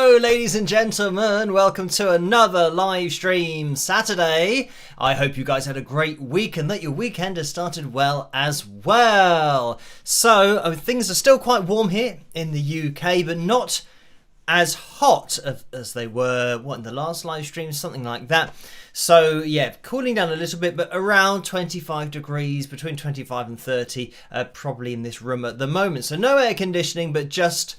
Hello ladies and gentlemen, welcome to another live stream Saturday. I hope you guys had a great week and that your weekend has started well as well. So things are still quite warm here in the UK, but not as hot as they were in the last live stream, something like that. So yeah, cooling down a little bit, but around 25 degrees, between 25 and 30 probably in this room at the moment. So no air conditioning, but just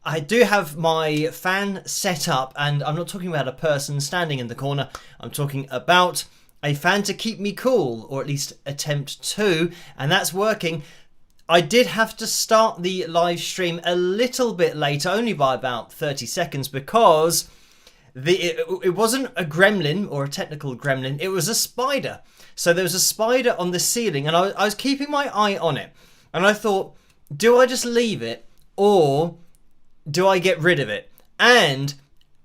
I do have my fan set up, and I'm not talking about a person standing in the corner. I'm talking about a fan to keep me cool, or at least attempt to, and that's working. I did have to start the live stream a little bit later, only by about 30 seconds, because it wasn't a gremlin or a technical gremlin, it was a spider. So there was a spider on the ceiling, and I was keeping my eye on it, and I thought, do I just leave it, or do I get rid of it? And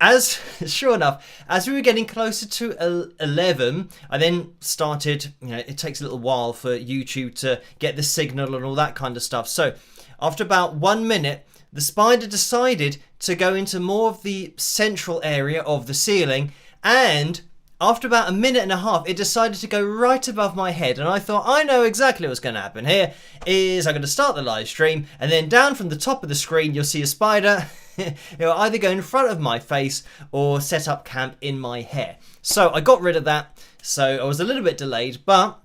as sure enough, as we were getting closer to 11, I then started, it takes a little while for YouTube to get the signal and all that kind of stuff. So after about 1 minute, the spider decided to go into more of the central area of the ceiling, and after about a minute and a half, it decided to go right above my head. And I thought, I know exactly what's going to happen here. Is I'm going to start the live stream, and then down from the top of the screen, you'll see a spider. It will either go in front of my face or set up camp in my hair. So I got rid of that. So I was a little bit delayed, but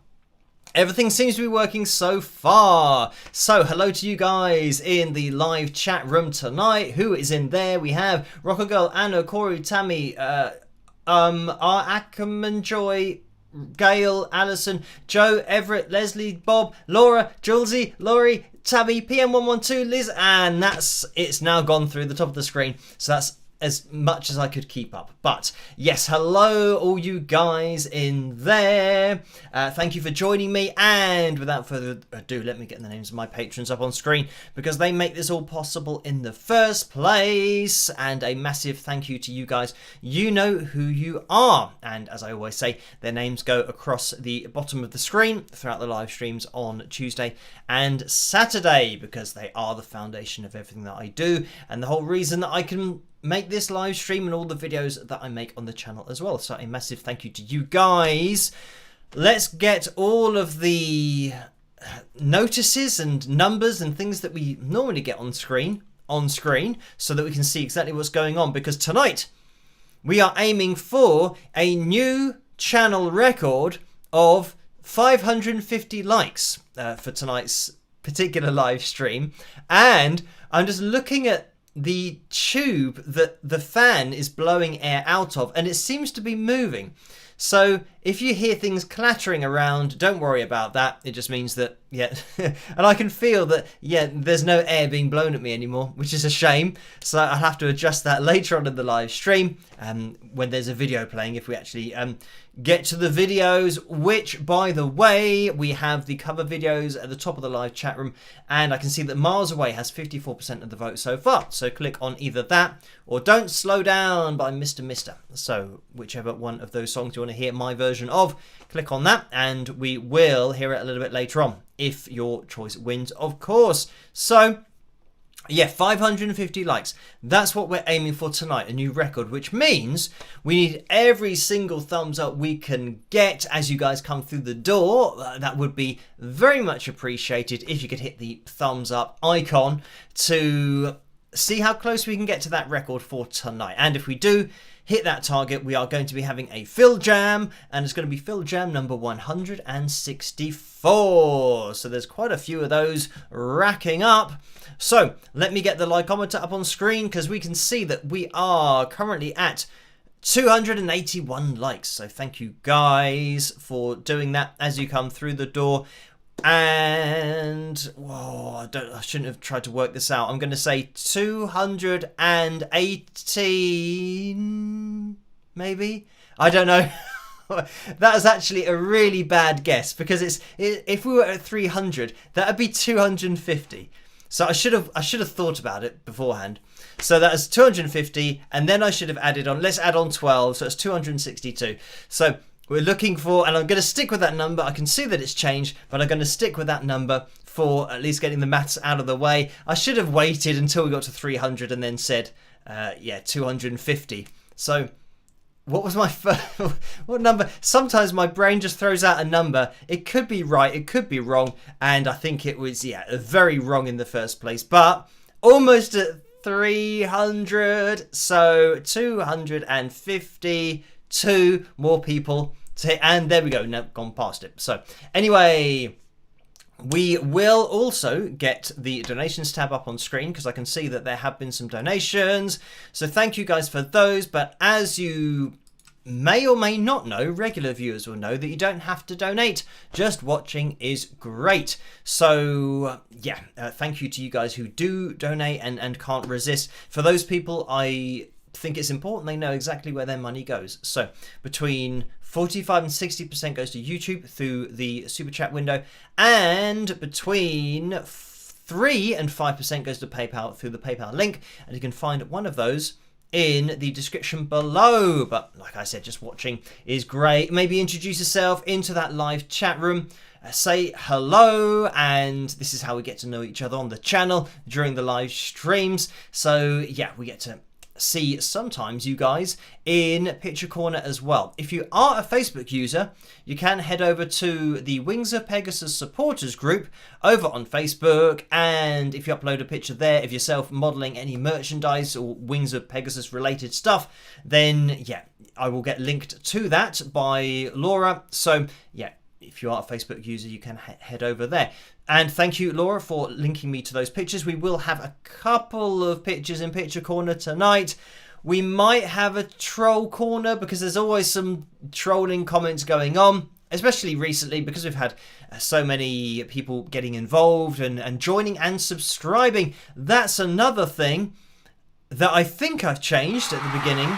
everything seems to be working so far. So hello to you guys in the live chat room tonight. Who is in there? We have Rocker Girl, Anna, Corey, Tammy, Ackerman, Joy, Gail, Alison, Joe, Everett, Leslie, Bob, Laura, Julesy, Laurie, Tabby, PM112, Liz, and it's now gone through the top of the screen. So that's as much as I could keep up. But yes, hello all you guys in there. Thank you for joining me, and without further ado, let me get the names of my patrons up on screen, because they make this all possible in the first place. And a massive thank you to you guys. You know who you are, and as I always say, their names go across the bottom of the screen throughout the live streams on Tuesday and Saturday, because they are the foundation of everything that I do, and the whole reason that I can make this live stream and all the videos that I make on the channel as well. So a massive thank you to you guys. Let's get all of the notices and numbers and things that we normally get on screen so that we can see exactly what's going on, because tonight we are aiming for a new channel record of 550 likes for tonight's particular live stream. And I'm just looking at the tube that the fan is blowing air out of, and it seems to be moving. So if you hear things clattering around, don't worry about that. It just means that, yeah, and I can feel that, yeah, there's no air being blown at me anymore, which is a shame. So I'll have to adjust that later on in the live stream when there's a video playing, if we actually get to the videos, which, by the way, we have the cover videos at the top of the live chat room, and I can see that Miles Away has 54% of the vote so far. So click on either that or Don't Slow Down by Mr. Mister. So whichever one of those songs you want to hear my version of, click on that, and we will hear it a little bit later on, if your choice wins, of course. So yeah, 550 likes. That's what we're aiming for tonight, a new record, which means we need every single thumbs up we can get as you guys come through the door. That would be very much appreciated if you could hit the thumbs up icon to see how close we can get to that record for tonight. And if we do hit that target, we are going to be having a Phil Jam, and it's going to be Phil Jam number 164. So there's quite a few of those racking up. So let me get the likeometer up on screen, because we can see that we are currently at 281 likes. So thank you guys for doing that as you come through the door. And whoa, I shouldn't have tried to work this out. I'm going to say 218, maybe. I don't know. That is actually a really bad guess, because if we were at 300, that would be 250. So I should have thought about it beforehand. So that is 250, and then I should have added on. Let's add on 12, so it's 262. So we're looking for, and I'm going to stick with that number. I can see that it's changed, but I'm going to stick with that number for at least getting the maths out of the way. I should have waited until we got to 300 and then said yeah, 250. So what was my first, what number? Sometimes my brain just throws out a number. It could be right, it could be wrong, and I think it was, yeah, very wrong in the first place, but almost at 300, so 252 more people, and there we go, now gone past it. So anyway, we will also get the donations tab up on screen because I can see that there have been some donations. So thank you guys for those. But as you may or may not know, regular viewers will know that you don't have to donate. Just watching is great. So yeah, thank you to you guys who do donate and can't resist. For those people, I think it's important they know exactly where their money goes. So between 45 and 60% goes to YouTube through the super chat window, and between 3 and 5% goes to PayPal through the PayPal link, and you can find one of those in the description below. But like I said, just watching is great. Maybe introduce yourself into that live chat room, say hello, and this is how we get to know each other on the channel during the live streams. So yeah, we get to see sometimes you guys in Picture Corner as well. If you are a Facebook user, you can head over to the Wings of Pegasus supporters group over on Facebook, and if you upload a picture there of yourself modeling any merchandise or Wings of Pegasus related stuff, then yeah, I will get linked to that by Laura. So yeah, if you are a Facebook user, you can head over there. And thank you, Laura, for linking me to those pictures. We will have a couple of pictures in Picture Corner tonight. We might have a troll corner because there's always some trolling comments going on, especially recently because we've had so many people getting involved and joining and subscribing. That's another thing that I think I've changed at the beginning,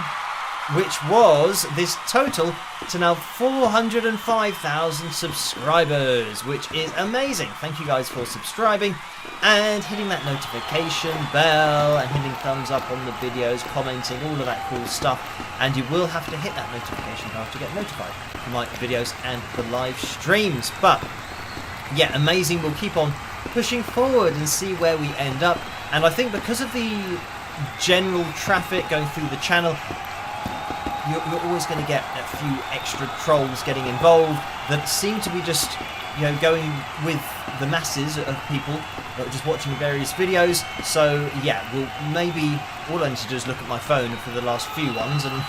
which was this total to now 405,000 subscribers, which is amazing. Thank you guys for subscribing and hitting that notification bell and hitting thumbs up on the videos, commenting, all of that cool stuff. And you will have to hit that notification bell to get notified for my videos and the live streams. But yeah, amazing. We'll keep on pushing forward and see where we end up. And I think because of the general traffic going through the channel, you're always going to get a few extra trolls getting involved that seem to be just, you know, going with the masses of people that are just watching various videos. So yeah, well, maybe all I need to do is look at my phone for the last few ones, and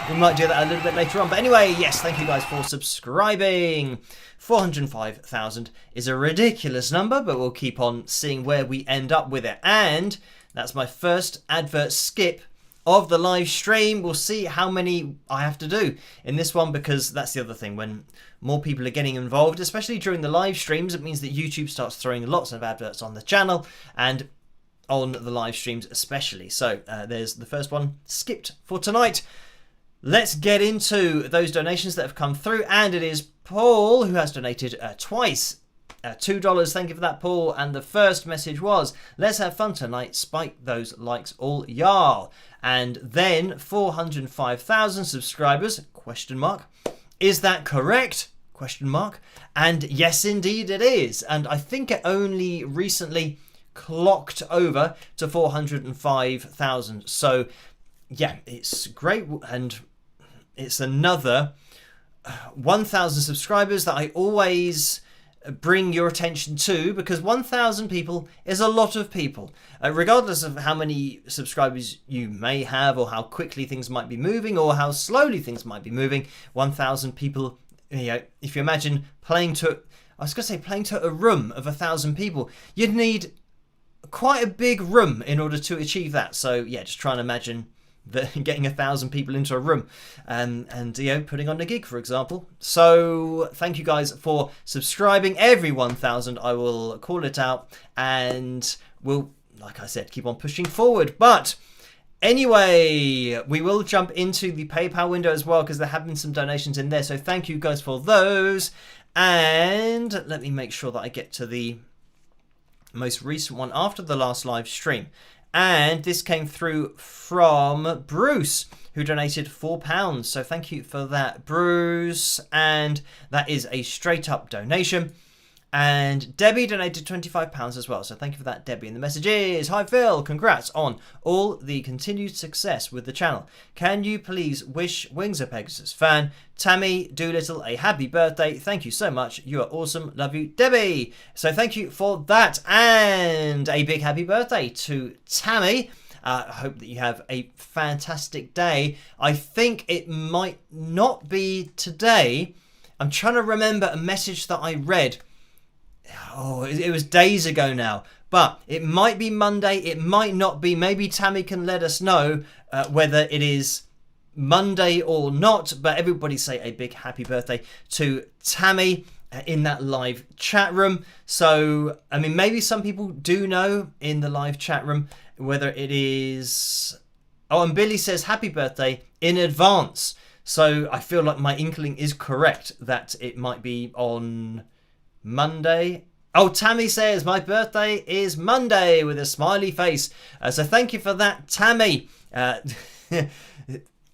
we might do that a little bit later on. But anyway, yes, thank you guys for subscribing. 405,000 is a ridiculous number, but we'll keep on seeing where we end up with it. And that's my first advert skip of the live stream. We'll see how many I have to do in this one, because that's the other thing. When more people are getting involved, especially during the live streams, it means that YouTube starts throwing lots of adverts on the channel and on the live streams especially. So there's the first one skipped for tonight. Let's get into those donations that have come through, and it is Paul who has donated twice. $2. Thank you for that, Paul. And the first message was, let's have fun tonight, spike those likes all y'all. And then 405,000 subscribers, question mark. Is that correct? Question mark. And yes, indeed it is. And I think it only recently clocked over to 405,000. So yeah, it's great. And it's another 1,000 subscribers that I always bring your attention to, because 1,000 people is a lot of people, regardless of how many subscribers you may have, or how quickly things might be moving, or how slowly things might be moving. 1,000 people, you know, if you imagine playing to a room of 1,000 people, you'd need quite a big room in order to achieve that. So yeah, just try and imagine getting 1,000 people into a room and you know, putting on a gig, for example. So thank you guys for subscribing. Every 1,000 I will call it out, and we'll, like I said, keep on pushing forward. But anyway, we will jump into the PayPal window as well, because there have been some donations in there, so thank you guys for those. And let me make sure that I get to the most recent one after the last live stream. And this came through from Bruce, who donated £4. So thank you for that, Bruce. And that is a straight up donation. And Debbie donated £25 as well. So thank you for that, Debbie. And the message is, hi Phil, congrats on all the continued success with the channel. Can you please wish Wings of Pegasus fan Tammy Doolittle a happy birthday? Thank you so much. You are awesome. Love you, Debbie. So thank you for that. And a big happy birthday to Tammy. I hope that you have a fantastic day. I think it might not be today. I'm trying to remember a message that I read. Oh, it was days ago now. But it might be Monday. It might not be. Maybe Tammy can let us know whether it is Monday or not. But everybody say a big happy birthday to Tammy in that live chat room. So, I mean, maybe some people do know in the live chat room whether it is... Oh, and Billy says happy birthday in advance. So I feel like my inkling is correct that it might be on Monday. Oh, Tammy says my birthday is Monday with a smiley face. So thank you for that, Tammy.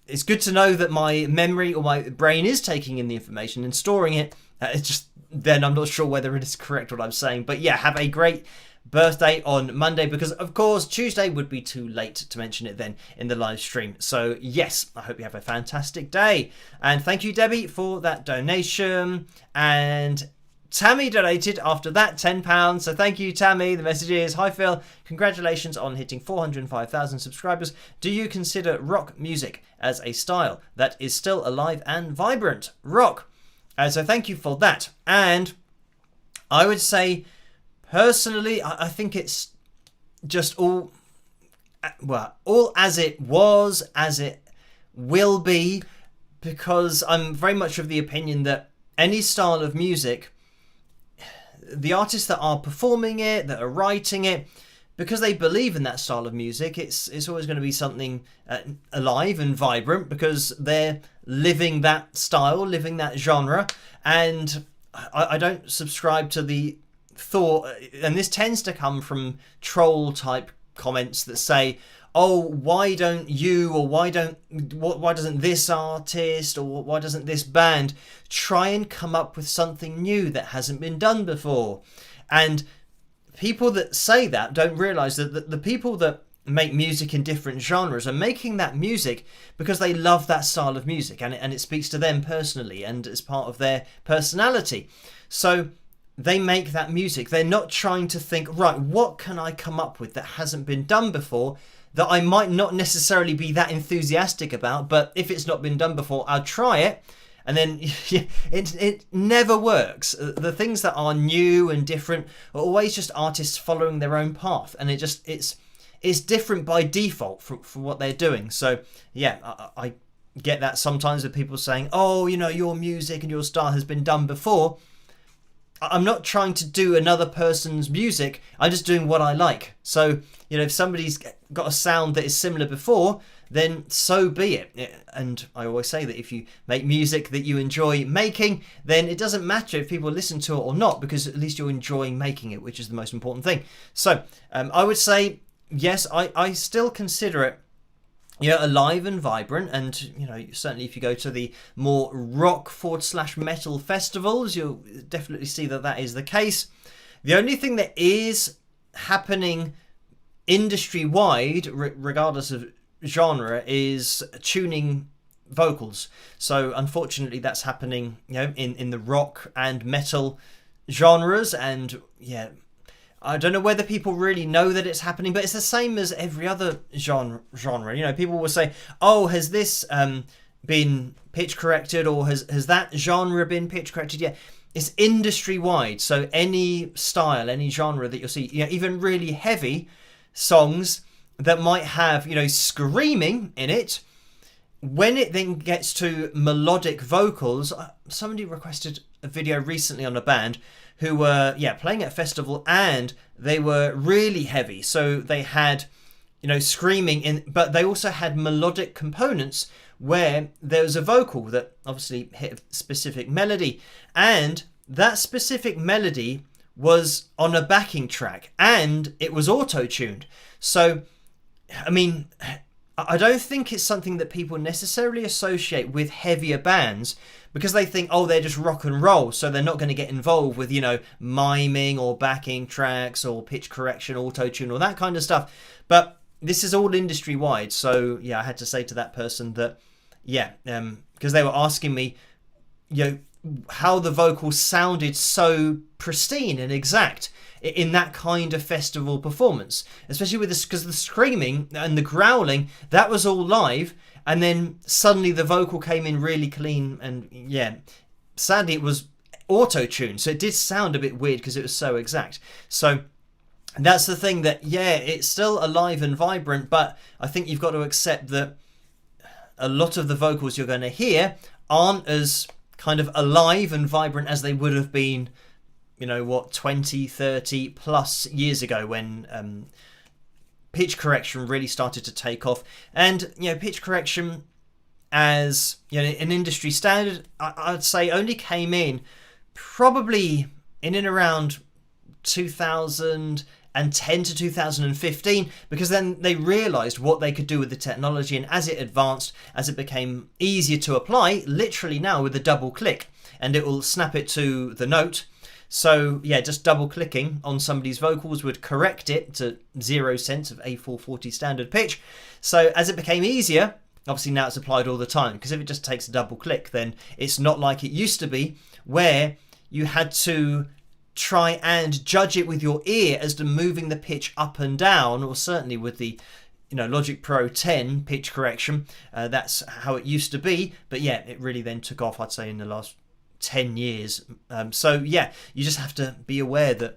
It's good to know that my memory or my brain is taking in the information and storing it. It's just then I'm not sure whether it is correct what I'm saying. But yeah, have a great birthday on Monday, because of course Tuesday would be too late to mention it then in the live stream. So yes, I hope you have a fantastic day. And thank you, Debbie, for that donation. And Tammy donated after that £10. So thank you, Tammy. The message is, hi Phil, congratulations on hitting 405,000 subscribers. Do you consider rock music as a style that is still alive and vibrant? Rock. So thank you for that. And I would say, personally, I think it's just all as it was, as it will be, because I'm very much of the opinion that any style of music, the artists that are performing it, that are writing it, because they believe in that style of music, it's always going to be something alive and vibrant, because they're living that style, living that genre. And I don't subscribe to the thought, and this tends to come from troll type comments that say, oh, why don't you, or why doesn't this artist, or why doesn't this band try and come up with something new that hasn't been done before? And people that say that don't realize that the people that make music in different genres are making that music because they love that style of music, and it speaks to them personally and as part of their personality. So they make that music. They're not trying to think, right, what can I come up with that hasn't been done before, that I might not necessarily be that enthusiastic about, but if it's not been done before, I'll try it. And then it never works. The things that are new and different are always just artists following their own path, and it's different by default for what they're doing. So yeah, I get that sometimes with people saying, oh, your music and your style has been done before. I'm not trying to do another person's music. I'm just doing what I like. So, if somebody's got a sound that is similar before, then so be it. And I always say that if you make music that you enjoy making, then it doesn't matter if people listen to it or not, because at least you're enjoying making it, which is the most important thing. So I would say, yes, I still consider it alive and vibrant, and certainly if you go to the more rock/metal festivals, you'll definitely see that is the case. The only thing that is happening industry wide, regardless of genre, is tuning vocals. So unfortunately that's happening in the rock and metal genres, and I don't know whether people really know that it's happening, but it's the same as every other genre. People will say, oh, has this been pitch corrected, or has that genre been pitch corrected? Yeah, it's industry wide. So any style, any genre that you'll see, even really heavy songs that might have, screaming in it, when it then gets to melodic vocals, somebody requested a video recently on a band who were playing at a festival, and they were really heavy. So they had screaming in, but they also had melodic components where there was a vocal that obviously hit a specific melody, and that specific melody was on a backing track and it was auto-tuned. So I mean, I don't think it's something that people necessarily associate with heavier bands, because they think, oh, they're just rock and roll, so they're not going to get involved with, miming or backing tracks or pitch correction, auto-tune, all that kind of stuff. But this is all industry wide. So yeah, I had to say to that person that, because they were asking me, how the vocals sounded so pristine and exact in that kind of festival performance, especially with this, because the screaming and the growling, that was all live, and then suddenly the vocal came in really clean, and sadly it was auto-tuned, so it did sound a bit weird because it was so exact. So that's the thing, that it's still alive and vibrant, but I think you've got to accept that a lot of the vocals you're going to hear aren't as kind of alive and vibrant as they would have been 20, 30 plus years ago, when pitch correction really started to take off. And pitch correction as an industry standard, I'd say only came in probably in and around 2010 to 2015, because then they realized what they could do with the technology, and as it advanced, as it became easier to apply, literally now with a double click and it will snap it to the note. So just double clicking on somebody's vocals would correct it to 0 cents of A440 standard pitch. So as it became easier, obviously now it's applied all the time, because if it just takes a double click, then it's not like it used to be, where you had to try and judge it with your ear as to moving the pitch up and down, or certainly with the Logic Pro 10 pitch correction. That's how it used to be, but it really then took off, I'd say, in the last 10 years. So you just have to be aware that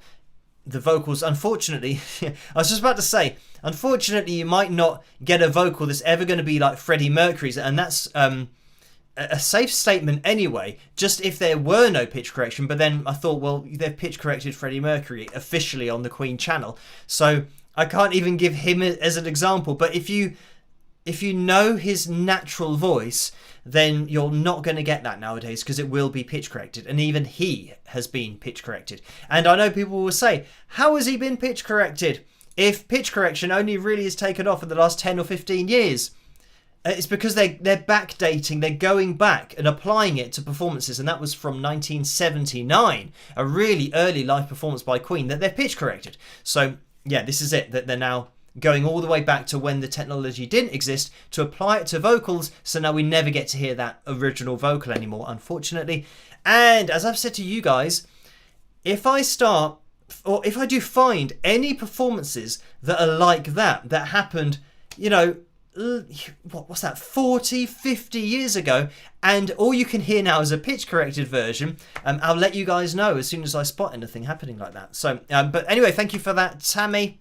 the vocals, unfortunately, I was just about to say, unfortunately, you might not get a vocal that's ever going to be like Freddie Mercury's, and that's a safe statement anyway, just if there were no pitch correction. But then I thought, well, they've pitch corrected Freddie Mercury officially on the Queen channel, so I can't even give him as an example. But if you know his natural voice, then you're not going to get that nowadays, because it will be pitch corrected, and even he has been pitch corrected. And I know people will say, how has he been pitch corrected if pitch correction only really has taken off in the last 10 or 15 years? It's because they're backdating, they're going back and applying it to performances, and that was from 1979, a really early live performance by Queen that they've pitch corrected. So this is it, that they're now going all the way back to when the technology didn't exist to apply it to vocals, so now we never get to hear that original vocal anymore, unfortunately. And as I've said to you guys, if I do find any performances that are like that happened, what's that, 40, 50 years ago, and all you can hear now is a pitch corrected version, I'll let you guys know as soon as I spot anything happening like that. So, but anyway, thank you for that, Tammy.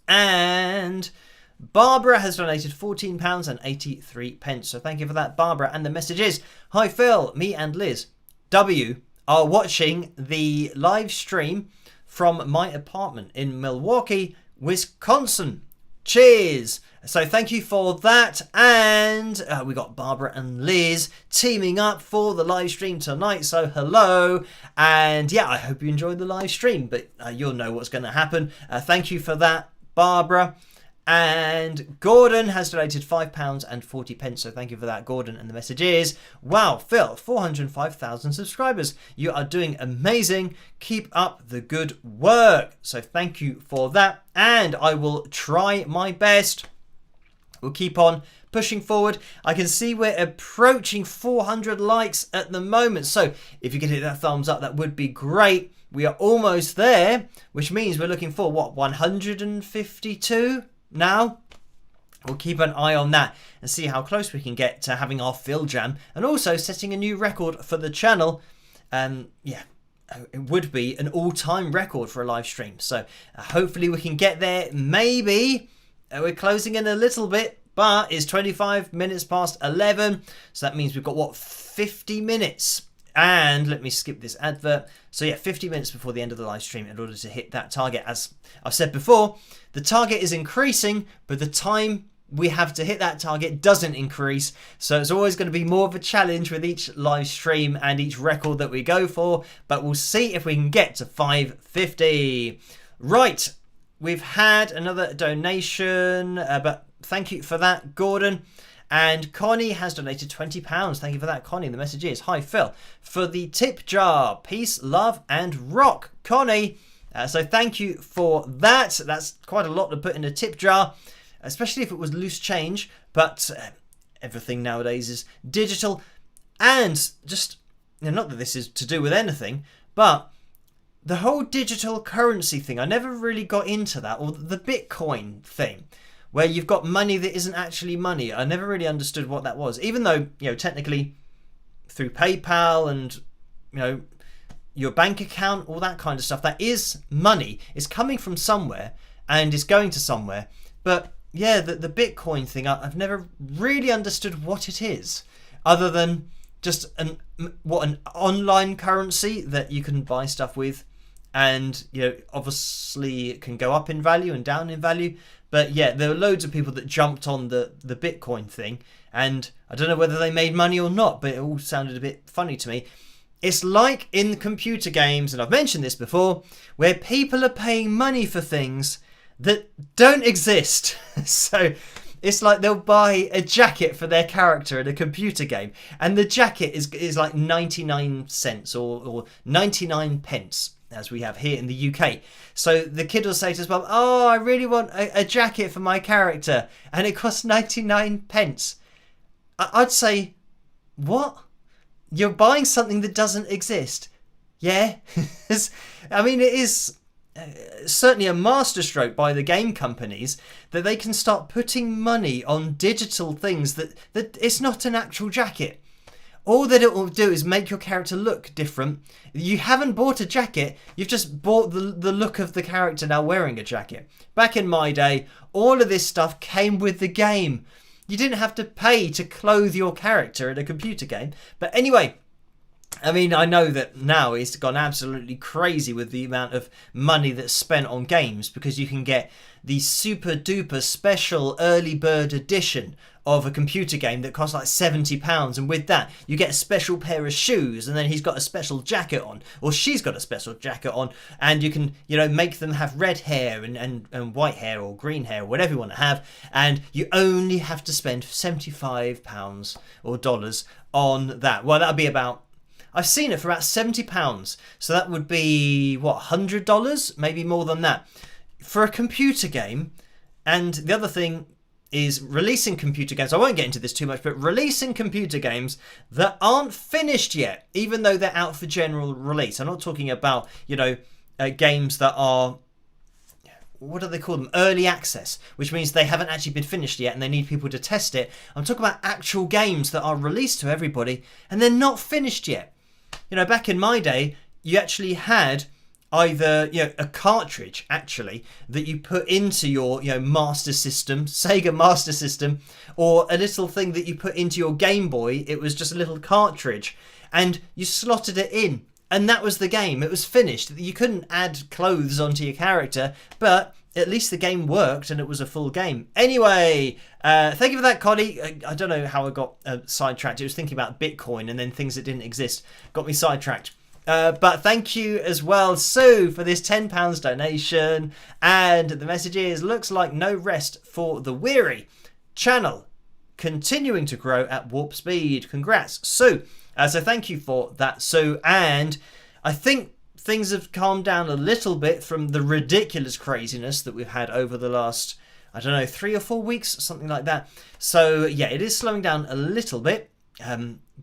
And Barbara has donated £14.83. So thank you for that, Barbara. And the message is, hi Phil, me and Liz W are watching the live stream from my apartment in Milwaukee, Wisconsin. Cheers. So thank you for that. And we got Barbara and Liz teaming up for the live stream tonight. So hello. And I hope you enjoyed the live stream, but you'll know what's going to happen. Thank you for that, Barbara. And Gordon has donated £5.40. So thank you for that, Gordon. And the message is, wow, Phil, 405,000 subscribers. You are doing amazing. Keep up the good work. So thank you for that. And I will try my best. We'll keep on pushing forward. I can see we're approaching 400 likes at the moment. So if you could hit that thumbs up, that would be great. We are almost there, which means we're looking for, 152 now? We'll keep an eye on that and see how close we can get to having our Phil Jam, and also setting a new record for the channel. It would be an all-time record for a live stream. So hopefully we can get there. Maybe we're closing in a little bit, but it's 25 minutes past 11. So that means we've got, 50 minutes. And let me skip this advert. So 50 minutes before the end of the live stream in order to hit that target. As I've said before, the target is increasing, but the time we have to hit that target doesn't increase. So it's always going to be more of a challenge with each live stream and each record that we go for. But we'll see if we can get to 550. Right, we've had another donation, but thank you for that, Gordon. And Connie has donated £20. Thank you for that, Connie. The message is, hi, Phil. For the tip jar, peace, love, and rock. Connie, so thank you for that. That's quite a lot to put in a tip jar, especially if it was loose change. But everything nowadays is digital. And just, not that this is to do with anything, but the whole digital currency thing, I never really got into that, or the Bitcoin thing, where you've got money that isn't actually money. I never really understood what that was, even though, technically through PayPal and, your bank account, all that kind of stuff, that is money. It's coming from somewhere and it's going to somewhere. But yeah, the Bitcoin thing, I've never really understood what it is, other than just an online currency that you can buy stuff with, and obviously it can go up in value and down in value. But yeah, there were loads of people that jumped on the Bitcoin thing, and I don't know whether they made money or not, but it all sounded a bit funny to me. It's like in computer games, and I've mentioned this before, where people are paying money for things that don't exist. So it's like they'll buy a jacket for their character in a computer game, and the jacket is like 99 cents or 99 pence, as we have here in the UK. So the kid will say to his mum, oh, I really want a jacket for my character, and it costs 99 pence. I'd say, what? You're buying something that doesn't exist? Yeah. I mean, it is certainly a masterstroke by the game companies that they can start putting money on digital things that it's not an actual jacket. All that it will do is make your character look different. You haven't bought a jacket, you've just bought the look of the character now wearing a jacket. Back in my day, all of this stuff came with the game. You didn't have to pay to clothe your character in a computer game. But anyway, I mean, I know that now it's gone absolutely crazy with the amount of money that's spent on games, because you can get the super duper special early bird edition of a computer game that costs like £70, and with that you get a special pair of shoes, and then he's got a special jacket on, or she's got a special jacket on, and you can make them have red hair and white hair or green hair, whatever you want to have, and you only have to spend £75 or dollars on that. Well, that'll be about, I've seen it for about £70, so that would be what, $100, maybe more than that, for a computer game. And the other thing is releasing computer games. I won't get into this too much, but releasing computer games that aren't finished yet, even though they're out for general release. I'm not talking about, games that are, what do they call them? Early access, which means they haven't actually been finished yet and they need people to test it. I'm talking about actual games that are released to everybody and they're not finished yet. Back in my day, you actually had either a cartridge actually that you put into your Master System, Sega Master System, or a little thing that you put into your Game Boy. It was just a little cartridge and you slotted it in, and that was the game. It was finished. You couldn't add clothes onto your character, but at least the game worked and it was a full game. Anyway, thank you for that, Connie. I don't know how I got sidetracked. It was thinking about Bitcoin and then things that didn't exist got me sidetracked. But thank you as well, Sue, for this £10 donation. And the message is, looks like no rest for the weary. Channel continuing to grow at warp speed. Congrats, Sue. So thank you for that, Sue. And I think things have calmed down a little bit from the ridiculous craziness that we've had over the last, 3 or 4 weeks, something like that. So yeah, it is slowing down a little bit,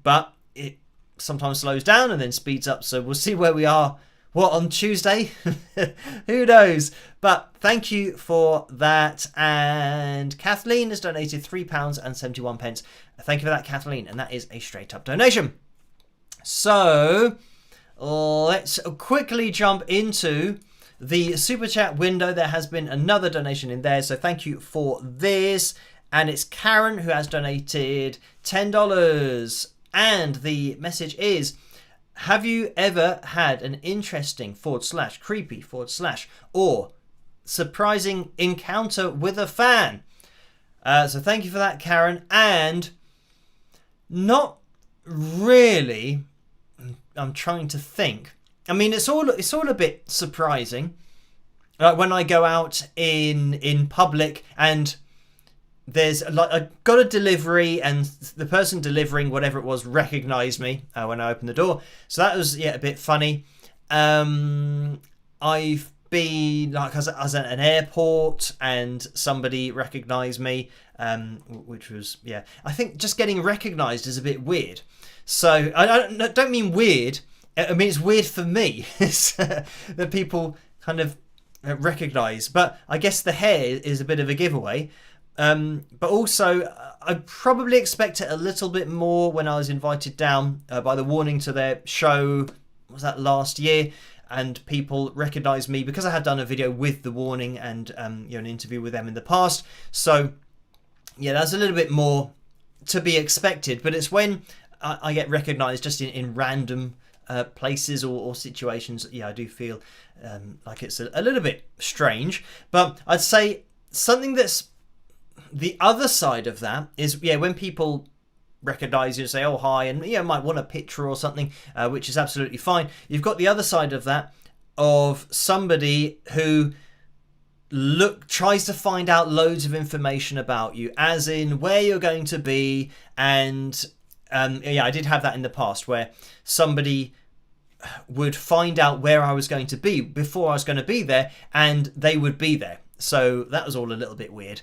but it sometimes slows down and then speeds up, so we'll see where we are on Tuesday. Who knows? But thank you for that. And Kathleen has donated £3.71. Thank you for that, Kathleen, and that is a straight up donation. So let's quickly jump into the super chat window. There has been another donation in there, so thank you for this. And it's Karen who has donated $10. And the message is, have you ever had an interesting / creepy / or surprising encounter with a fan? So thank you for that, Karen. And not really, I'm trying to think. I mean, it's all a bit surprising. When I go out in public and there's like I got a delivery, and the person delivering whatever it was recognized me when I opened the door. So that was a bit funny. I've been like I was at an airport and somebody recognized me, which was I think just getting recognized is a bit weird. So I don't mean weird. I mean it's weird for me that people kind of recognize, but I guess the hair is a bit of a giveaway. But also I probably expect it a little bit more when I was invited down by the Warning to their show. Was that last year? And people recognised me because I had done a video with the Warning and an interview with them in the past. So that's a little bit more to be expected. But it's when I get recognised just in random places or situations. I do feel like it's a little bit strange. But I'd say something that's the other side of that is when people recognise you and say, oh, hi, and might want a picture or something, which is absolutely fine. You've got the other side of that, of somebody who tries to find out loads of information about you, as in where you're going to be. And I did have that in the past, where somebody would find out where I was going to be before I was going to be there, and they would be there. So that was all a little bit weird,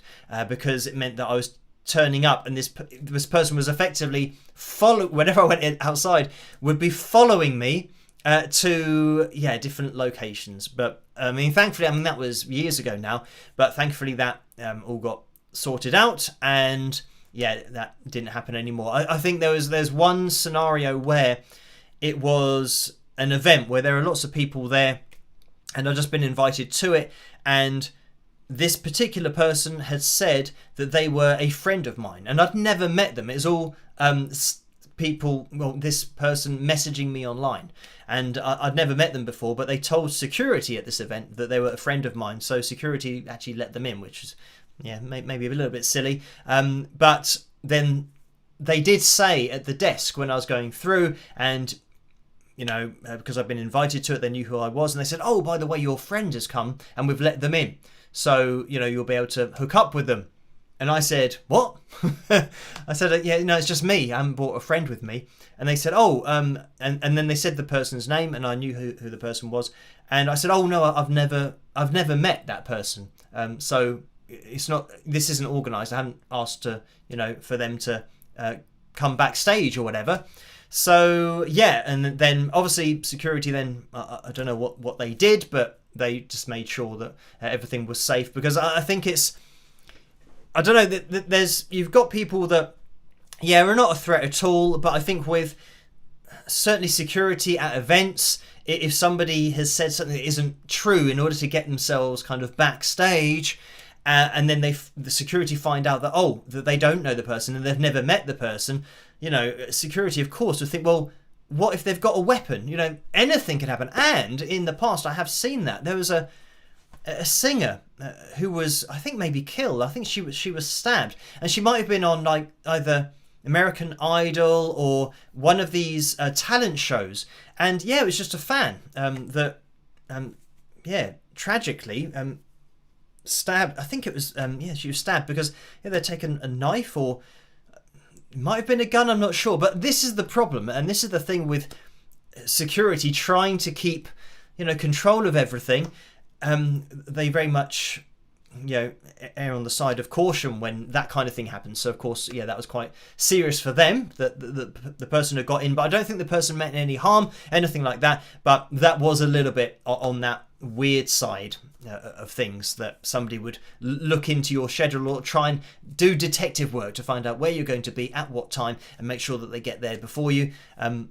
because it meant that I was turning up, and this person was effectively whenever I went outside, would be following me to different locations. But I mean, thankfully, that was years ago now, but thankfully that all got sorted out, and that didn't happen anymore. I think there's one scenario where it was an event where there are lots of people there, and I've just been invited to it, and this particular person had said that they were a friend of mine, and I'd never met them. It's all people, this person messaging me online, and I'd never met them before, but they told security at this event that they were a friend of mine, so security actually let them in, which is maybe a little bit silly. But then they did say at the desk when I was going through, and because I've been invited to it, they knew who I was, and they said, oh, by the way, your friend has come and we've let them in, so you'll be able to hook up with them. And I said, what? I said, it's just me. I haven't brought a friend with me. And they said, oh, and then they said the person's name, and I knew who the person was. And I said, oh no, I've never met that person. So this isn't organised. I haven't asked for them to come backstage or whatever. So and then obviously security then, I don't know what they did, but they just made sure that everything was safe, because I think it's, I don't know, you've got people that are not a threat at all, but I think with certainly security at events, if somebody has said something that isn't true in order to get themselves kind of backstage, and then the security find out that they don't know the person and they've never met the person, security of course would think, well, what if they've got a weapon? Anything can happen. And in the past, I have seen that there was a singer who was, I think, maybe killed. I think she was stabbed, and she might have been on like either American Idol or one of these talent shows. And it was just a fan that tragically stabbed. I think it was she was stabbed because they'd taken a knife, or it might have been a gun, I'm not sure. But this is the problem, and this is the thing with security trying to keep control of everything. They very much err on the side of caution when that kind of thing happens. So of course that was quite serious for them, that the person had got in, but I don't think the person meant any harm, anything like that. But that was a little bit on that weird side of things, that somebody would look into your schedule or try and do detective work to find out where you're going to be at what time and make sure that they get there before you.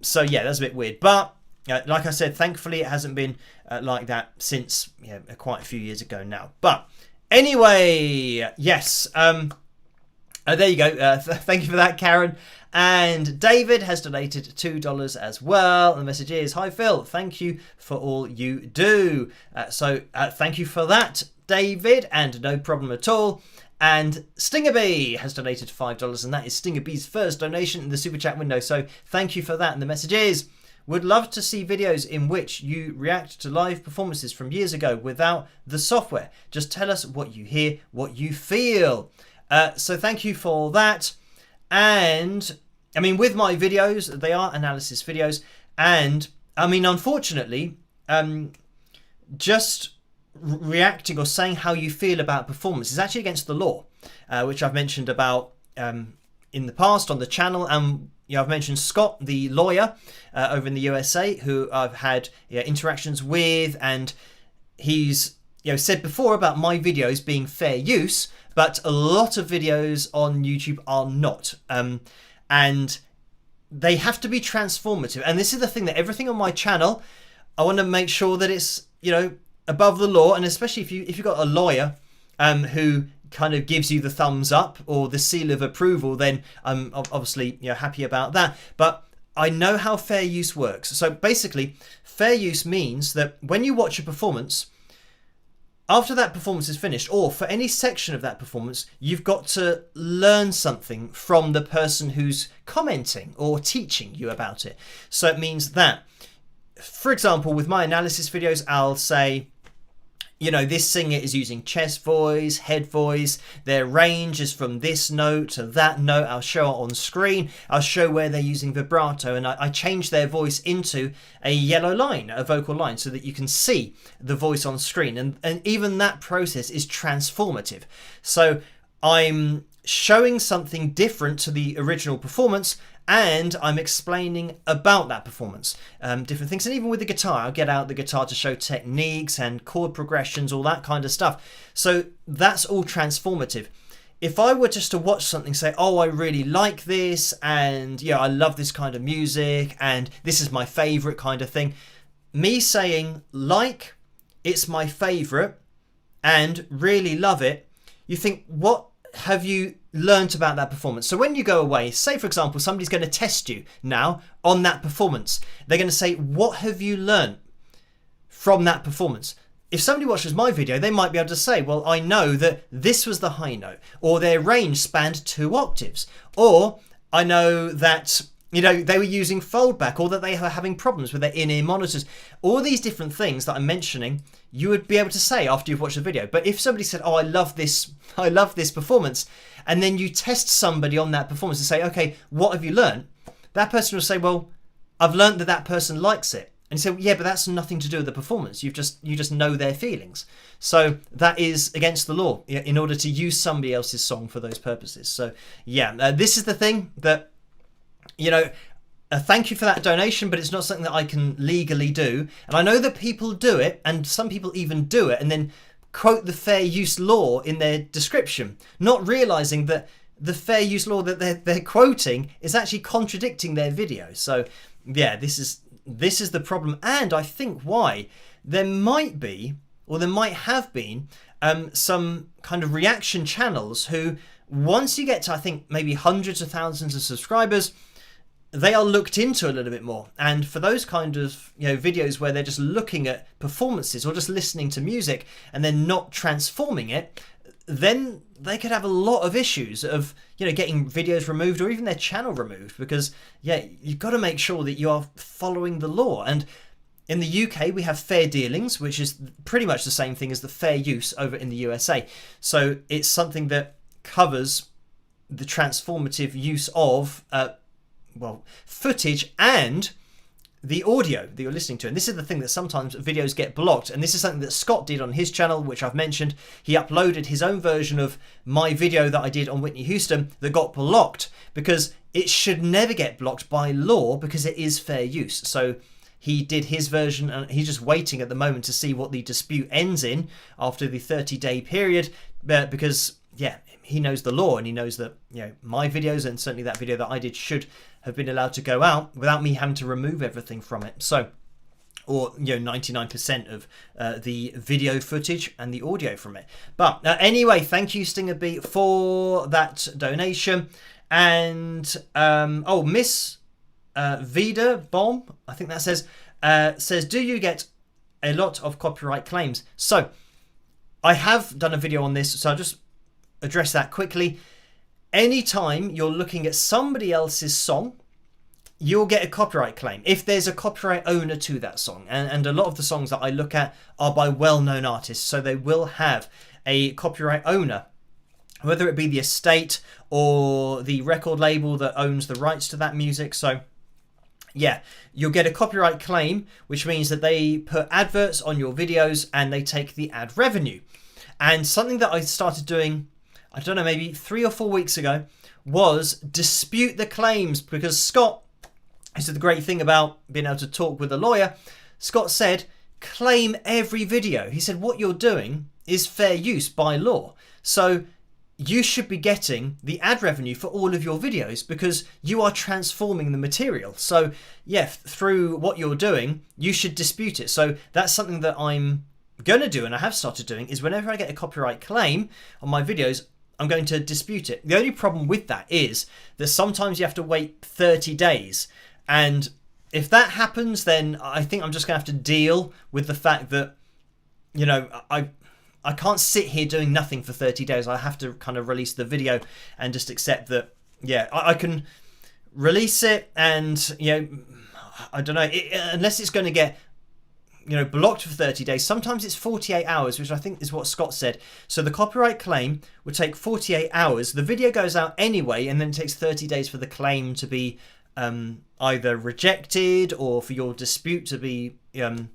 So that's a bit weird, but like I said, thankfully it hasn't been like that since quite a few years ago now. But anyway, yes, there you go. Thank you for that, Karen. And David has donated $2 as well. The message is, hi Phil, thank you for all you do. So thank you for that, David, and no problem at all. And Stingerbee has donated $5, and that is Stingerbee's first donation in the super chat window. So thank you for that. And the message is, would love to see videos in which you react to live performances from years ago without the software. Just tell us what you hear, what you feel. So thank you for that. And I mean, with my videos, they are analysis videos, and I mean, unfortunately, just reacting or saying how you feel about performance is actually against the law, which I've mentioned about in the past on the channel. And I've mentioned Scott, the lawyer over in the USA, who I've had interactions with, and he's said before about my videos being fair use, but a lot of videos on YouTube are not, and they have to be transformative. And this is the thing, that everything on my channel, I want to make sure that it's above the law, and especially if you've got a lawyer who kind of gives you the thumbs up or the seal of approval, then I'm obviously happy about that. But I know how fair use works. So basically, fair use means that when you watch a performance, after that performance is finished, or for any section of that performance, you've got to learn something from the person who's commenting or teaching you about it. So it means that, for example, with my analysis videos, I'll say, this singer is using chest voice, head voice, their range is from this note to that note. I'll show it on screen. I'll show where they're using vibrato, and I change their voice into a yellow line, a vocal line, so that you can see the voice on screen. And even that process is transformative. So I'm showing something different to the original performance, and I'm explaining about that performance, different things. And even with the guitar, I'll get out the guitar to show techniques and chord progressions, all that kind of stuff. So that's all transformative. If I were just to watch something, say, oh, I really like this, and I love this kind of music, and this is my favorite kind of thing, me saying it's my favorite and really love it, you think, what have you learnt about that performance? So when you go away, say for example, somebody's going to test you now on that performance. They're going to say, what have you learnt from that performance? If somebody watches my video, they might be able to say, well, I know that this was the high note, or their range spanned 2 octaves, or I know that they were using foldback, or that they were having problems with their in-ear monitors. All these different things that I'm mentioning, you would be able to say after you've watched the video. But if somebody said, oh, I love this performance, and then you test somebody on that performance and say, okay, what have you learned? That person will say, well, I've learned that person likes it. And you say, yeah, but that's nothing to do with the performance. You just know their feelings. So that is against the law in order to use somebody else's song for those purposes. So yeah, this is the thing that, thank you for that donation, but it's not something that I can legally do. And I know that people do it, and some people even do it and then quote the fair use law in their description, not realizing that the fair use law that they're quoting is actually contradicting their video. So yeah, this is the problem, and I think why there might be, or there might have been, some kind of reaction channels who, once you get to, I think, maybe hundreds of thousands of subscribers, they are looked into a little bit more. And for those kind of videos where they're just looking at performances or just listening to music and they're not transforming it, then they could have a lot of issues of getting videos removed or even their channel removed, because you've got to make sure that you are following the law. And in the UK we have fair dealings, which is pretty much the same thing as the fair use over in the USA. So it's something that covers the transformative use of footage and the audio that you're listening to. And this is the thing, that sometimes videos get blocked, and this is something that Scott did on his channel, which I've mentioned. He uploaded his own version of my video that I did on Whitney Houston that got blocked, because it should never get blocked by law, because it is fair use. So he did his version, and he's just waiting at the moment to see what the dispute ends in after the 30-day period, because he knows the law, and he knows that my videos, and certainly that video that I did, should have been allowed to go out without me having to remove everything from it. So, or 99% of the video footage and the audio from it. But anyway, thank you, Stinger B, for that donation. And Miss Vida Bomb, I think that says, do you get a lot of copyright claims? So I have done a video on this, so I'll just address that quickly. Anytime you're looking at somebody else's song, you'll get a copyright claim if there's a copyright owner to that song. And a lot of the songs that I look at are by well-known artists, so they will have a copyright owner whether it be the estate or the record label that owns the rights to that music. So yeah, you'll get a copyright claim, which means that they put adverts on your videos and they take the ad revenue. And something that I started doing, I don't know, maybe 3 or 4 weeks ago, was dispute the claims, because Scott, this is the great thing about being able to talk with a lawyer, Scott said, claim every video. He said, what you're doing is fair use by law. So you should be getting the ad revenue for all of your videos because you are transforming the material. So yeah, through what you're doing, you should dispute it. So that's something that I'm going to do, and I have started doing, is whenever I get a copyright claim on my videos, I'm going to dispute it. The only problem with that is that sometimes you have to wait 30 days. And if that happens, then I think I'm just going to have to deal with the fact that, you know, I can't sit here doing nothing for 30 days. I have to kind of release the video and just accept that, yeah, I can release it and, you know, I don't know, unless it's going to get, you know, blocked for 30 days. Sometimes it's 48 hours, which I think is what Scott said. So the copyright claim would take 48 hours. The video goes out anyway, and then it takes 30 days for the claim to be either rejected or for your dispute to be you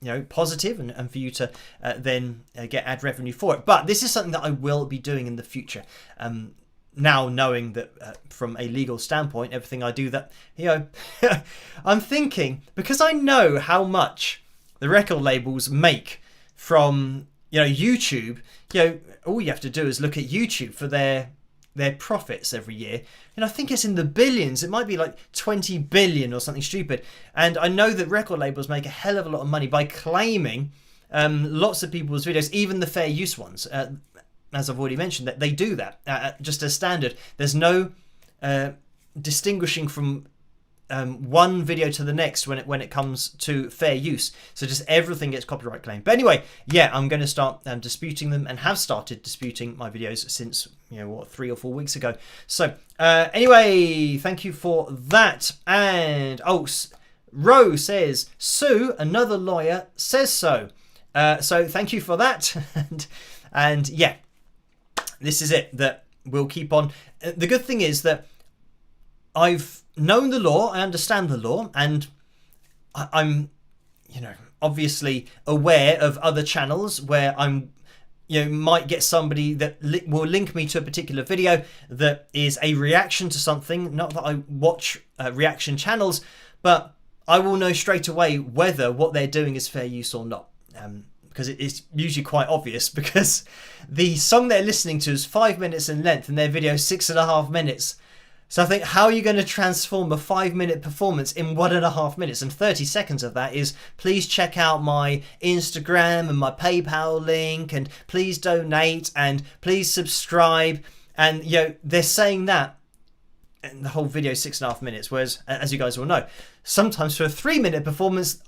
know, positive, and for you to then get ad revenue for it. But this is something that I will be doing in the future. Now knowing that from a legal standpoint, everything I do that, you know, I'm thinking, because I know how much the record labels make from, you know, YouTube, you know, all you have to do is look at YouTube for their profits every year, and I think it's in the billions. It might be like 20 billion or something stupid. And I know that record labels make a hell of a lot of money by claiming lots of people's videos, even the fair use ones. As I've already mentioned, that they do that just as standard. There's no distinguishing from one video to the next when it comes to fair use. So just everything gets copyright claimed. But anyway, yeah, I'm going to start disputing them, and have started disputing my videos since, you know, what, 3 or 4 weeks ago. So anyway, thank you for that. And Ro says, Sue, another lawyer, says so. So thank you for that. and yeah, this is it, that we'll keep on. The good thing is that I've known the law, I understand the law, and I'm, you know, obviously aware of other channels where I'm, you know, might get somebody that will link me to a particular video that is a reaction to something. Not that I watch reaction channels, but I will know straight away whether what they're doing is fair use or not. Because it's usually quite obvious, because the song they're listening to is 5 minutes in length and their video is 6.5 minutes. So I think, how are you going to transform a 5-minute performance in 1.5 minutes? And 30 seconds of that is, please check out my Instagram and my PayPal link, and please donate, and please subscribe. And, you know, they're saying that, and the whole video is 6.5 minutes. Whereas, as you guys all know, sometimes for a 3-minute performance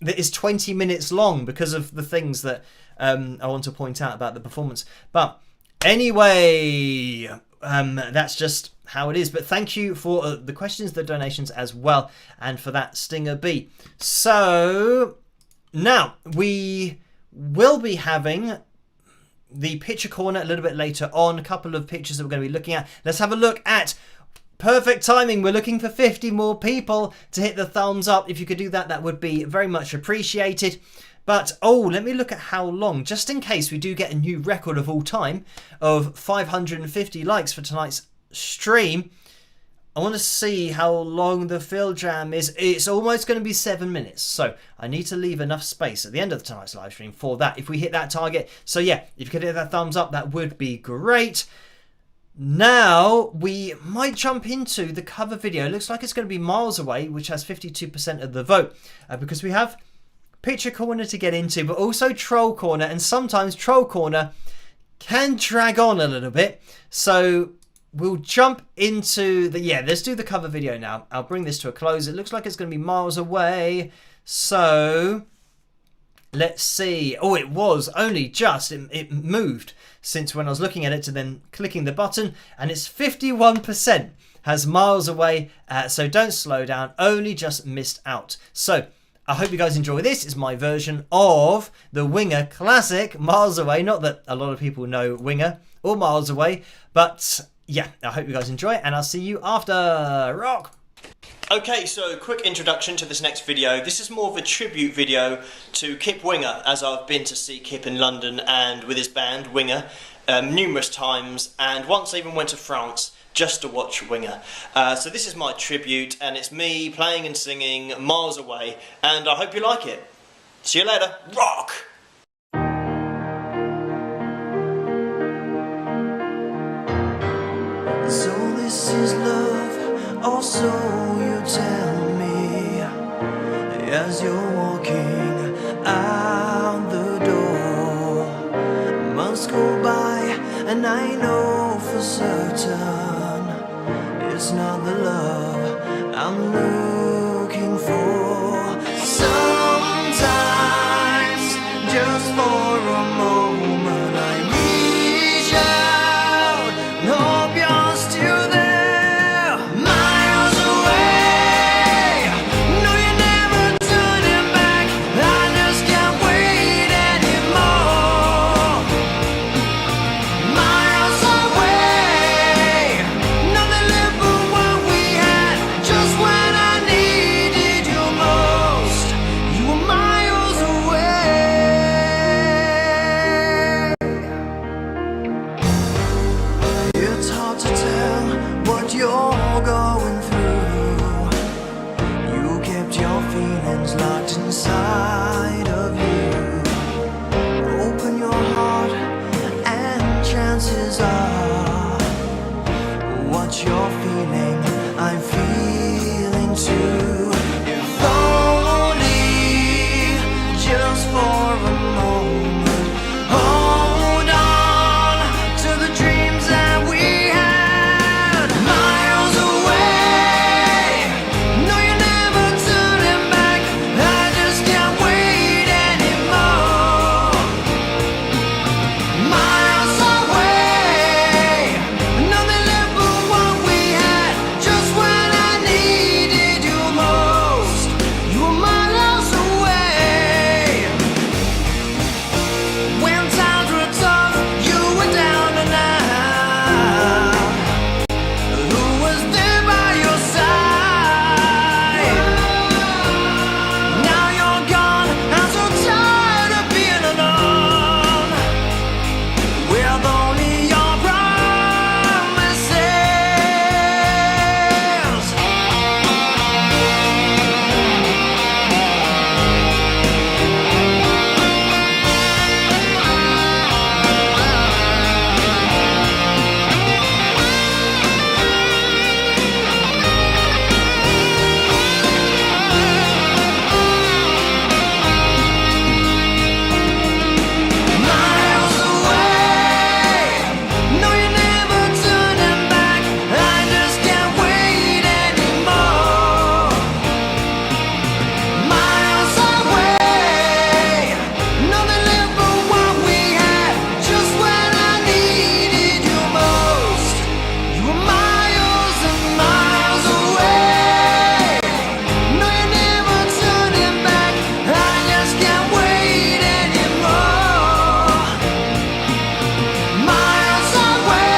that is 20 minutes long, because of the things that I want to point out about the performance. But anyway, that's just how it is. But thank you for the questions, the donations as well, and for that Stinger B. So now we will be having the picture corner a little bit later on. A couple of pictures that we're going to be looking at. Let's have a look at perfect timing. We're looking for 50 more people to hit the thumbs up. If you could do that, that would be very much appreciated. But, let me look at how long, just in case we do get a new record of all time of 550 likes for tonight's stream. I want to see how long the fill jam is. It's almost going to be 7 minutes. So I need to leave enough space at the end of tonight's live stream for that, if we hit that target. So yeah, if you could hit that thumbs up, that would be great. Now we might jump into the cover video. It looks like it's going to be Miles Away, which has 52% of the vote, because we have Picture Corner to get into, but also Troll Corner, and sometimes Troll Corner can drag on a little bit. So we'll jump into let's do the cover video now. I'll bring this to a close. It looks like it's going to be Miles Away. So let's see. Oh, it was only just, it moved since when I was looking at it to then clicking the button, and it's 51% has Miles Away. So don't slow down, only just missed out. So I hope you guys enjoy this. It's my version of the Winger classic, Miles Away. Not that a lot of people know Winger or miles away. But yeah, I hope you guys enjoy it, and I'll see you after. Rock! Okay, so quick introduction to this next video. This is more of a tribute video to Kip Winger, as I've been to see Kip in London and with his band, Winger, numerous times, and once I even went to France just to watch Winger. So this is my tribute, and it's me playing and singing miles away, and I hope you like it. See you later. Rock! So this is love, or so you tell me, as you're walking out the door. Months go by, and I know for certain it's not the love I'm looking for. Sometimes, just for a moment, I reach out and hope you're still there. Miles away, no, you're never turning back. I just can't wait anymore. Miles away, nothing left but what we had. Just when I needed you most, you were miles away. It's hard to tell what you're going through. You kept your feelings locked inside of you. Open your heart and chances are what you're feeling, I'm feeling too. If only just for a moment, hold on to the dreams that we had. Miles away, no, you're never turning back. I just can't wait anymore. Miles away, nothing left but what we had. Just when I needed you most, you were miles away. When times were tough, you were down and out. Who was there by your side? Now you're gone, I'm so tired of being alone with only your promises. Miles away, no, you're never turning back. I just can't wait anymore. Miles away, nothing left but what we had. Just when I needed you most, you were miles and miles away. No, you're never turning back. I just can't wait anymore. Miles away,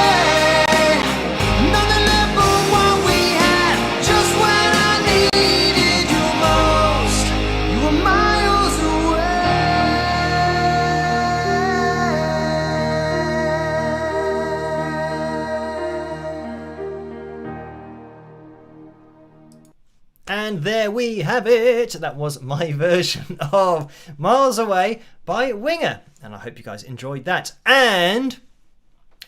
nothing left but what we had. Just when I needed you most, you were miles away. And there we have it. That was my version of Miles Away by Winger. And I hope you guys enjoyed that. And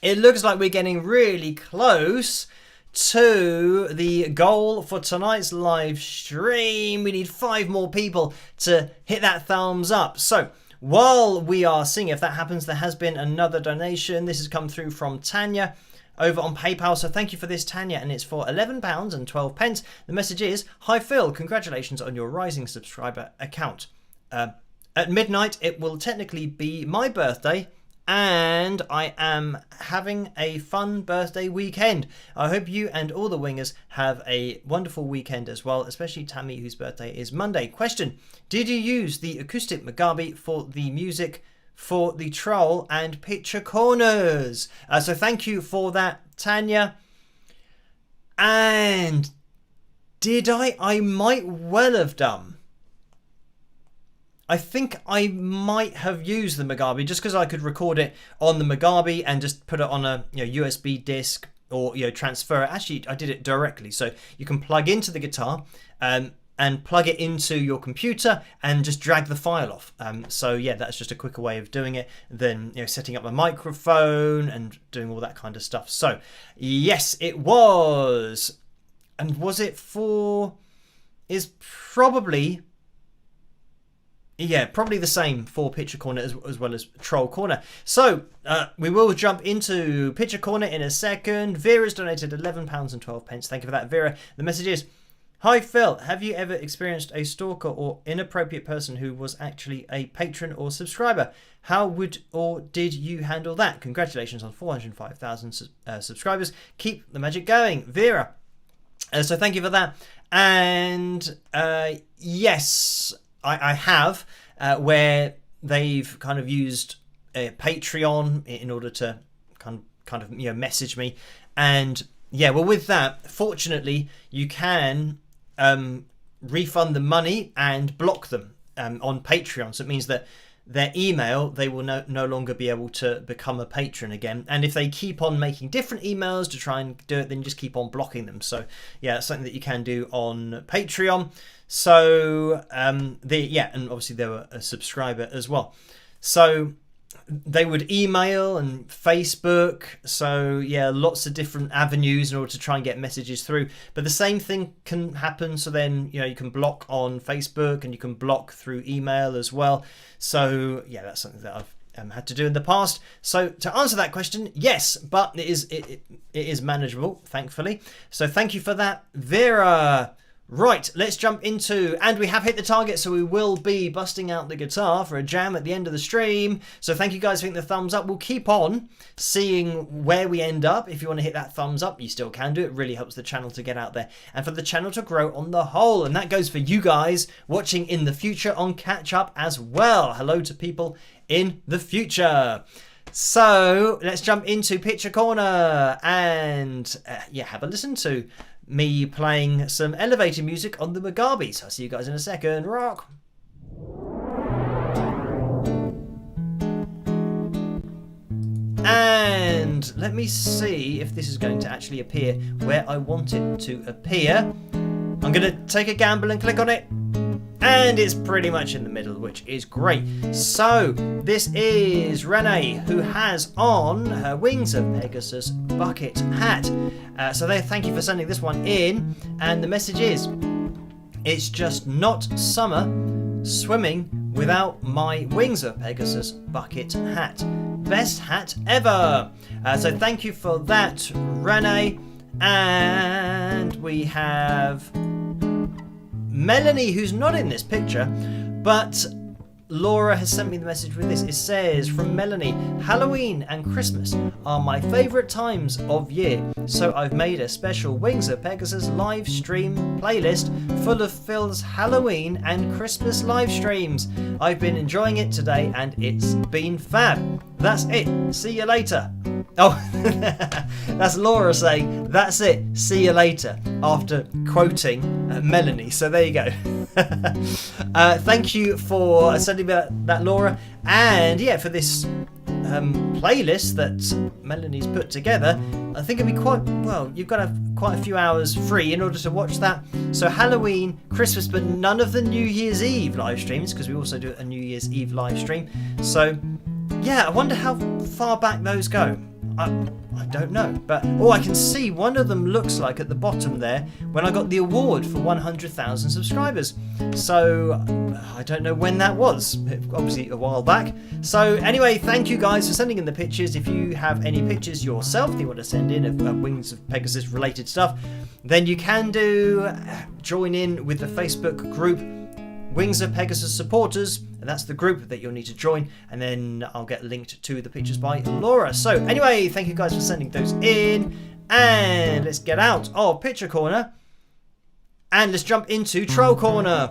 it looks like we're getting really close to the goal for tonight's live stream. We need 5 more people to hit that thumbs up. So while we are seeing if that happens, there has been another donation. This has come through from Tanya over on PayPal. So thank you for this, Tanya, and it's for £11.12. The message is, "Hi Phil, congratulations on your rising subscriber account. At midnight, it will technically be my birthday, and I am having a fun birthday weekend. I hope you and all the wingers have a wonderful weekend as well, especially Tammy, whose birthday is Monday. Question: did you use the acoustic Mugabe for the music for the troll and picture corners. So thank you for that, Tanya. And did I might well have done. I think I might have used the Mugabe just because I could record it on the Mugabe and just put it on a USB disc or transfer it. Actually, I did it directly, so you can plug into the guitar and plug it into your computer and just drag the file off. So yeah, that's just a quicker way of doing it than setting up a microphone and doing all that kind of stuff. So yes, it was. And was it for? Is probably. Yeah, probably the same for Picture Corner as well as Troll Corner. So, we will jump into Picture Corner in a second. Vera's donated £11.12. Thank you for that, Vera. The message is, hi Phil, have you ever experienced a stalker or inappropriate person who was actually a patron or subscriber? How would or did you handle that? Congratulations on 405,000 subscribers. Keep the magic going, Vera. So thank you for that. And yes, I have, where they've kind of used Patreon in order to kind of message me. And yeah, well, with that, fortunately, you can refund the money and block them on Patreon. So it means that their email, they will no longer be able to become a patron again. And if they keep on making different emails to try and do it, then you just keep on blocking them. So yeah, it's something that you can do on Patreon. So and obviously they were a subscriber as well. So they would email and Facebook. So yeah, lots of different avenues in order to try and get messages through. But the same thing can happen. So then, you can block on Facebook and you can block through email as well. So yeah, that's something that I've had to do in the past. So to answer that question, yes, but it is manageable, thankfully. So thank you for that, Vera. Right, let's jump into, and we have hit the target, so we will be busting out the guitar for a jam at the end of the stream. So thank you guys for hitting the thumbs up. We'll keep on seeing where we end up. If you want to hit that thumbs up, you still can do it. It really helps the channel to get out there and for the channel to grow on the whole. And that goes for you guys watching in the future on catch up as well. Hello to people in the future. So let's jump into Picture Corner and have a listen to me playing some elevator music on the Mugabe. So I'll see you guys in a second. Rock! And let me see if this is going to actually appear where I want it to appear. I'm going to take a gamble and click on it. And it's pretty much in the middle, which is great. So this is Renee, who has on her Wings of Pegasus bucket hat. So thank you for sending this one in. And the message is, it's just not summer swimming without my Wings of Pegasus bucket hat. Best hat ever. So thank you for that, Renee. And we have Melanie, who's not in this picture, but Laura has sent me the message with this. It says, from Melanie, Halloween and Christmas are my favourite times of year, so I've made a special Wings of Pegasus live stream playlist full of Phil's Halloween and Christmas live streams. I've been enjoying it today and it's been fab. That's it. See you later. Oh, that's Laura saying, that's it, see you later, after quoting Melanie. So there you go. Thank you for sending me that, Laura. And yeah, for this playlist that Melanie's put together, I think it'd be you've got to have quite a few hours free in order to watch that. So Halloween, Christmas, but none of the New Year's Eve live streams, because we also do a New Year's Eve live stream. So yeah, I wonder how far back those go. I don't know, but I can see one of them looks like at the bottom there when I got the award for 100,000 subscribers. So I don't know when that was, obviously a while back. So anyway, thank you guys for sending in the pictures. If you have any pictures yourself that you want to send in of Wings of Pegasus related stuff, then you can join in with the Facebook group Wings of Pegasus supporters, and that's the group that you'll need to join, and then I'll get linked to the pictures by Laura. So anyway, thank you guys for sending those in, and let's get out of Picture Corner and let's jump into Troll Corner.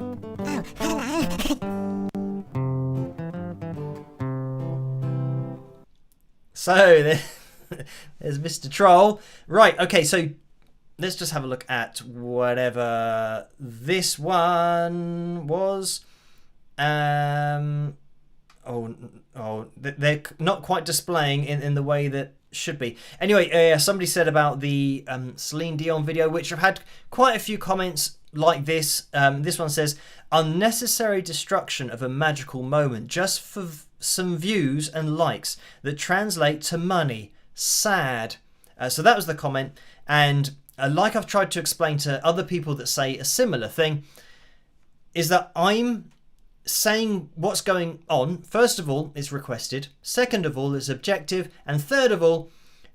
So there's Mr. Troll. Right, okay, so let's just have a look at whatever this one was. They're not quite displaying in the way that should be. Anyway, somebody said about the Celine Dion video, which I've had quite a few comments like this. This one says, unnecessary destruction of a magical moment just for some views and likes that translate to money. Sad. So that was the comment. And like I've tried to explain to other people that say a similar thing, is that I'm saying what's going on. First of all, it's requested. Second of all, it's objective. And third of all,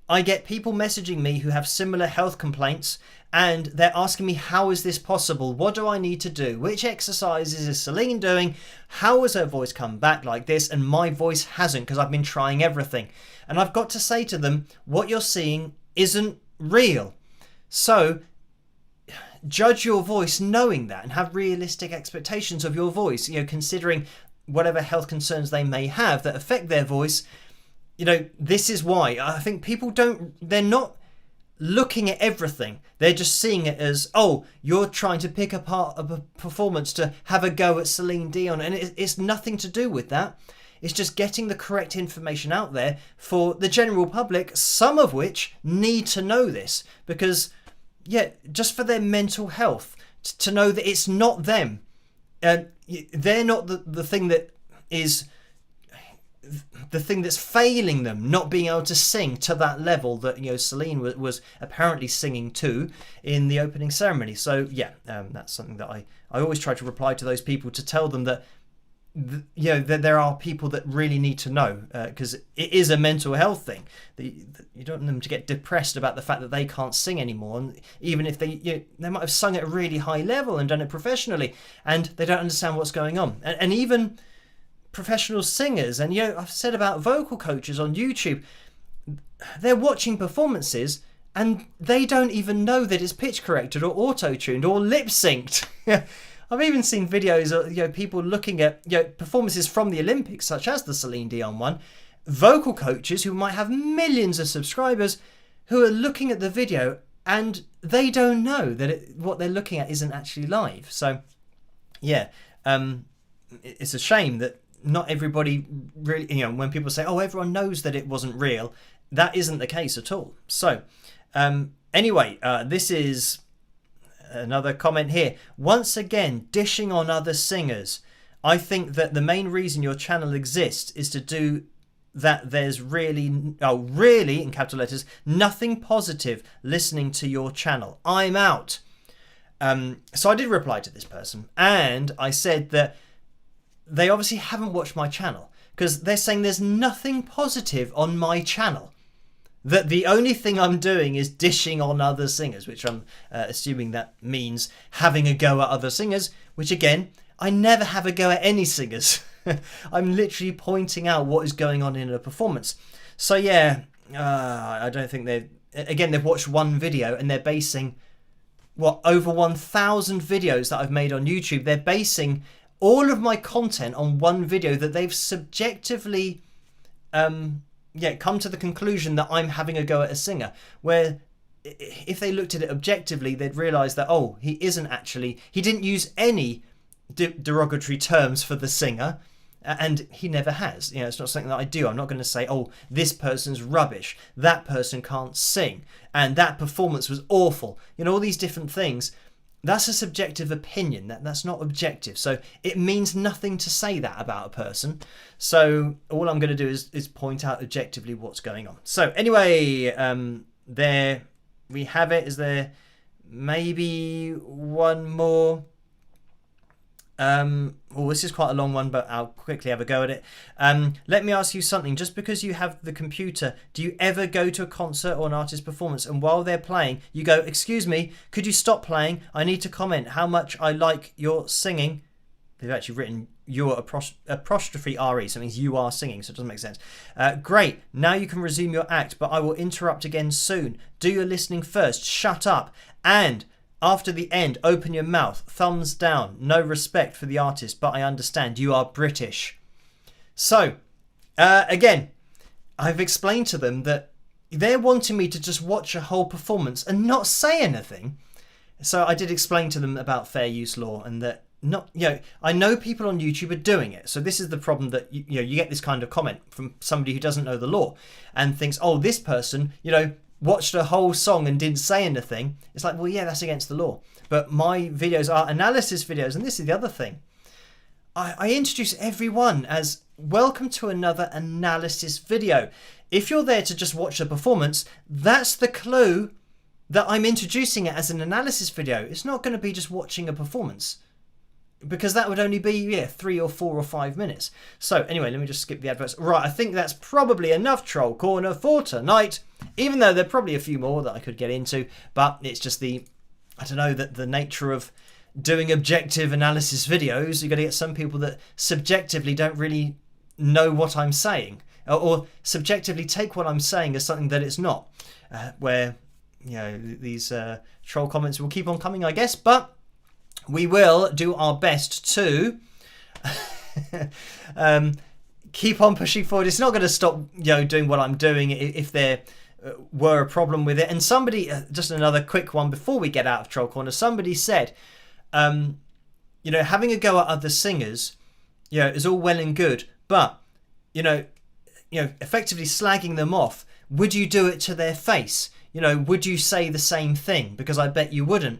I get people messaging me who have similar health complaints, and they're asking me, how is this possible? What do I need to do? Which exercises is Celine doing? How has her voice come back like this and my voice hasn't, because I've been trying everything? And I've got to say to them, what you're seeing isn't real. So judge your voice knowing that, and have realistic expectations of your voice, considering whatever health concerns they may have that affect their voice. This is why I think people they're not looking at everything. They're just seeing it as, oh, you're trying to pick apart a performance to have a go at Celine Dion, and it's nothing to do with that. It's just getting the correct information out there for the general public, some of which need to know this, because just for their mental health, to know that it's not them. They're not the thing that is the thing that's failing them, not being able to sing to that level that Celine was apparently singing to in the opening ceremony. So that's something that I always try to reply to those people, to tell them that that there are people that really need to know, because it is a mental health thing. You don't want them to get depressed about the fact that they can't sing anymore, and even if they might have sung at a really high level and done it professionally, and they don't understand what's going on. And even professional singers, and I've said about vocal coaches on YouTube, they're watching performances and they don't even know that it's pitch corrected or auto-tuned or lip synced. I've even seen videos of people looking at performances from the Olympics, such as the Celine Dion one, vocal coaches who might have millions of subscribers who are looking at the video and they don't know that what they're looking at isn't actually live. So it's a shame that not everybody really, when people say, oh, everyone knows that it wasn't real, that isn't the case at all. So anyway, this is another comment here. Once again, dishing on other singers. I think that the main reason your channel exists is to do that. There's really in capital letters, nothing positive listening to your channel. I'm out. So I did reply to this person, and I said that they obviously haven't watched my channel, because they're saying there's nothing positive on my channel. That the only thing I'm doing is dishing on other singers, which I'm assuming that means having a go at other singers, which again, I never have a go at any singers. I'm literally pointing out what is going on in a performance. So I don't think they've watched one video, and they're basing, over 1,000 videos that I've made on YouTube. They're basing all of my content on one video that they've subjectively come to the conclusion that I'm having a go at a singer, where if they looked at it objectively, they'd realise that, he didn't use any derogatory terms for the singer, and he never has. It's not something that I do. I'm not going to say, this person's rubbish, that person can't sing, and that performance was awful. All these different things. That's a subjective opinion. That's not objective. So it means nothing to say that about a person. So all I'm going to do is point out objectively what's going on. So anyway, there we have it. Is there maybe one more? This is quite a long one, but I'll quickly have a go at it. Let me ask you something. Just because you have the computer, do you ever go to a concert or an artist performance, and while they're playing, you go, excuse me, could you stop playing? I need to comment how much I like your singing. They've actually written your apostrophe RE, so it means you are singing, so it doesn't make sense. Great, now you can resume your act, but I will interrupt again soon. Do your listening first, shut up, and after the end, open your mouth, thumbs down, no respect for the artist, but I understand you are British. So, again, I've explained to them that they're wanting me to just watch a whole performance and not say anything. So I did explain to them about fair use law, and that not, I know people on YouTube are doing it. So this is the problem, that you get this kind of comment from somebody who doesn't know the law and thinks, oh, this person, watched a whole song and didn't say anything. It's like, well, yeah, that's against the law. But my videos are analysis videos, and this is the other thing. I introduce everyone as welcome to another analysis video. If you're there to just watch the performance, that's the clue that I'm introducing it as an analysis video. It's not going to be just watching a performance, because that would only be 3 or 4 or 5 minutes. So anyway, let me just skip the adverts. Right, I think that's probably enough Troll Corner for tonight, even though there are probably a few more that I could get into, but it's just the nature of doing objective analysis videos. You're going to get some people that subjectively don't really know what I'm saying, or subjectively take what I'm saying as something that it's not, where these troll comments will keep on coming, I guess, but we will do our best to keep on pushing forward. It's not going to stop doing what I'm doing if there were a problem with it. And somebody, just another quick one before we get out of Troll Corner, somebody said, having a go at other singers, is all well and good, but effectively slagging them off, would you do it to their face? Would you say the same thing? Because I bet you wouldn't.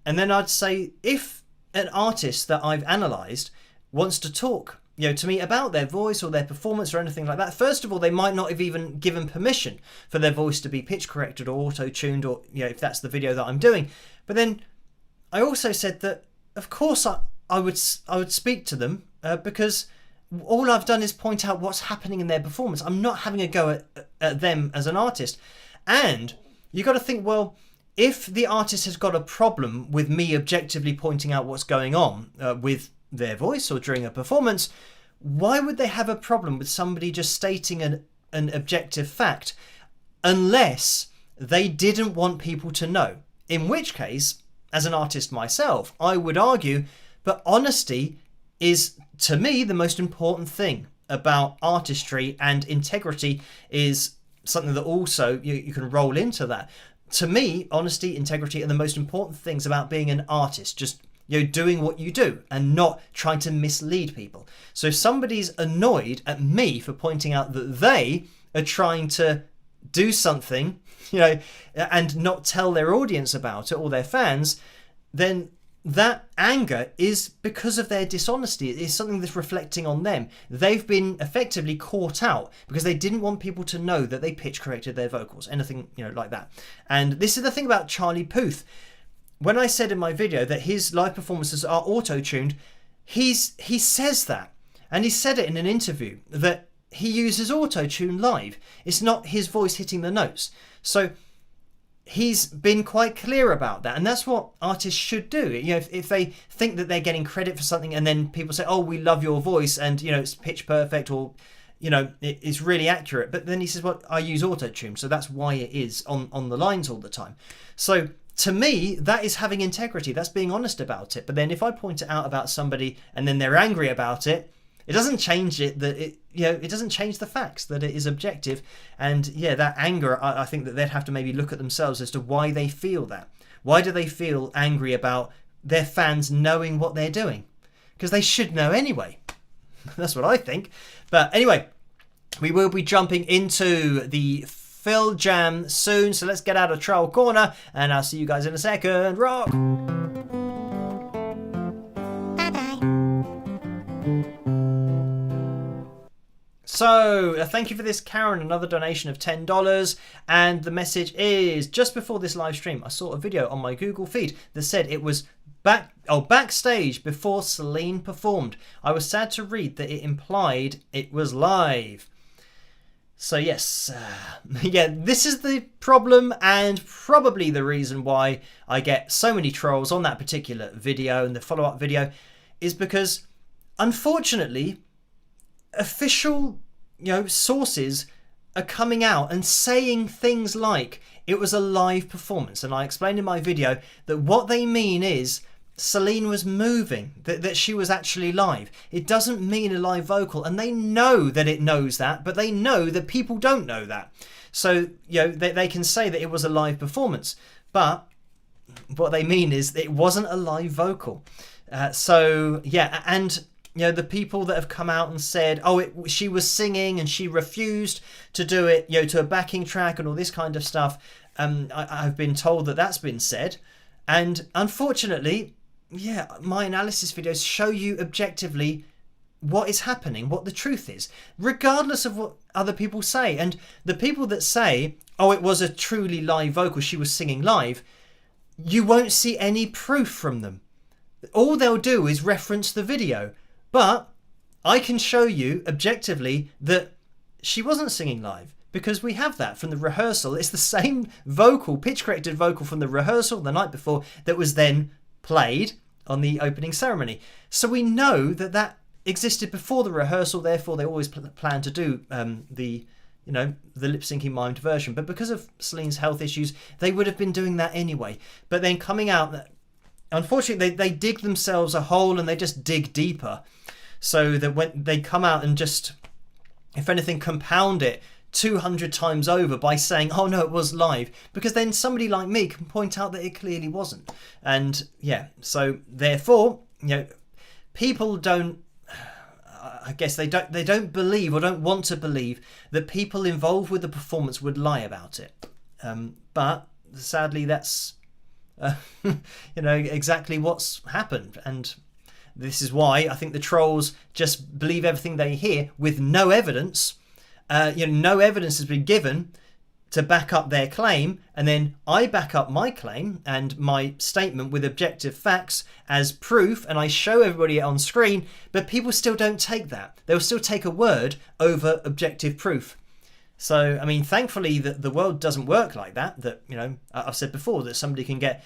And then I'd say, if an artist that I've analysed wants to talk to me about their voice or their performance or anything like that, first of all, they might not have even given permission for their voice to be pitch corrected or auto-tuned, or if that's the video that I'm doing. But then I also said that, of course, I would speak to them, because all I've done is point out what's happening in their performance. I'm not having a go at them as an artist. And you got to think, well, if the artist has got a problem with me objectively pointing out what's going on with their voice or during a performance, why would they have a problem with somebody just stating an objective fact, unless they didn't want people to know? In which case, as an artist myself, I would argue that honesty is, to me, the most important thing about artistry, and integrity is something that also you can roll into that. To me, honesty, integrity are the most important things about being an artist. Just doing what you do and not trying to mislead people. So if somebody's annoyed at me for pointing out that they are trying to do something, and not tell their audience about it, or their fans, then that anger is because of their dishonesty. It is something that's reflecting on them. They've been effectively caught out because they didn't want people to know that they pitch corrected their vocals, anything like that. And this is the thing about Charlie Puth. When I said in my video that his live performances are auto-tuned, he says that, and he said it in an interview, that he uses auto-tune live. It's not his voice hitting the notes. So he's been quite clear about that, and that's what artists should do. If they think that they're getting credit for something, and then people say, oh, we love your voice, and it's pitch perfect, or it's really accurate, but then he says, well, I use auto-tune, so that's why it is on the lines all the time. So to me, that is having integrity. That's being honest about it. But then if I point it out about somebody and then they're angry about it, it doesn't change it, that it doesn't change the facts that it is objective. And that anger, I think that they'd have to maybe look at themselves as to why they feel that. Why do they feel angry about their fans knowing what they're doing? Because they should know anyway. That's what I think. But anyway, we will be jumping into the Phil Jam soon, so let's get out of Troll Corner, and I'll see you guys in a second. Rock! So, thank you for this, Karen, another donation of $10, and the message is, just before this live stream, I saw a video on my Google feed that said it was backstage before Celine performed. I was sad to read that it implied it was live. So yes, this is the problem, and probably the reason why I get so many trolls on that particular video and the follow-up video, is because, unfortunately, official sources are coming out and saying things like it was a live performance. And I explained in my video that what they mean is Celine was moving, that she was actually live. It doesn't mean a live vocal, and they know that it knows that, but they know that people don't know that. So, they can say that it was a live performance, but what they mean is that it wasn't a live vocal. And the people that have come out and said, she was singing and she refused to do it, to a backing track and all this kind of stuff. I've been told that that's been said. And unfortunately, my analysis videos show you objectively what is happening, what the truth is, regardless of what other people say. And the people that say, it was a truly live vocal, she was singing live, you won't see any proof from them. All they'll do is reference the video. But I can show you objectively that she wasn't singing live, because we have that from the rehearsal. It's the same vocal, pitch corrected vocal from the rehearsal the night before that was then played on the opening ceremony. So we know that existed before the rehearsal, therefore they always plan to do the lip syncing mimed version. But because of Celine's health issues, they would have been doing that anyway. But then coming out, unfortunately, they dig themselves a hole and they just dig deeper. So that when they come out and just, if anything, compound it 200 times over by saying, no, it was live, because then somebody like me can point out that it clearly wasn't. And so therefore, people don't, I guess they don't believe or don't want to believe that people involved with the performance would lie about it. But sadly, that's exactly what's happened. And this is why I think the trolls just believe everything they hear with no evidence. No evidence has been given to back up their claim, and then I back up my claim and my statement with objective facts as proof, and I show everybody it on screen, but people still don't take that. They'll still take a word over objective proof. So, thankfully the world doesn't work like that, I've said before that somebody can get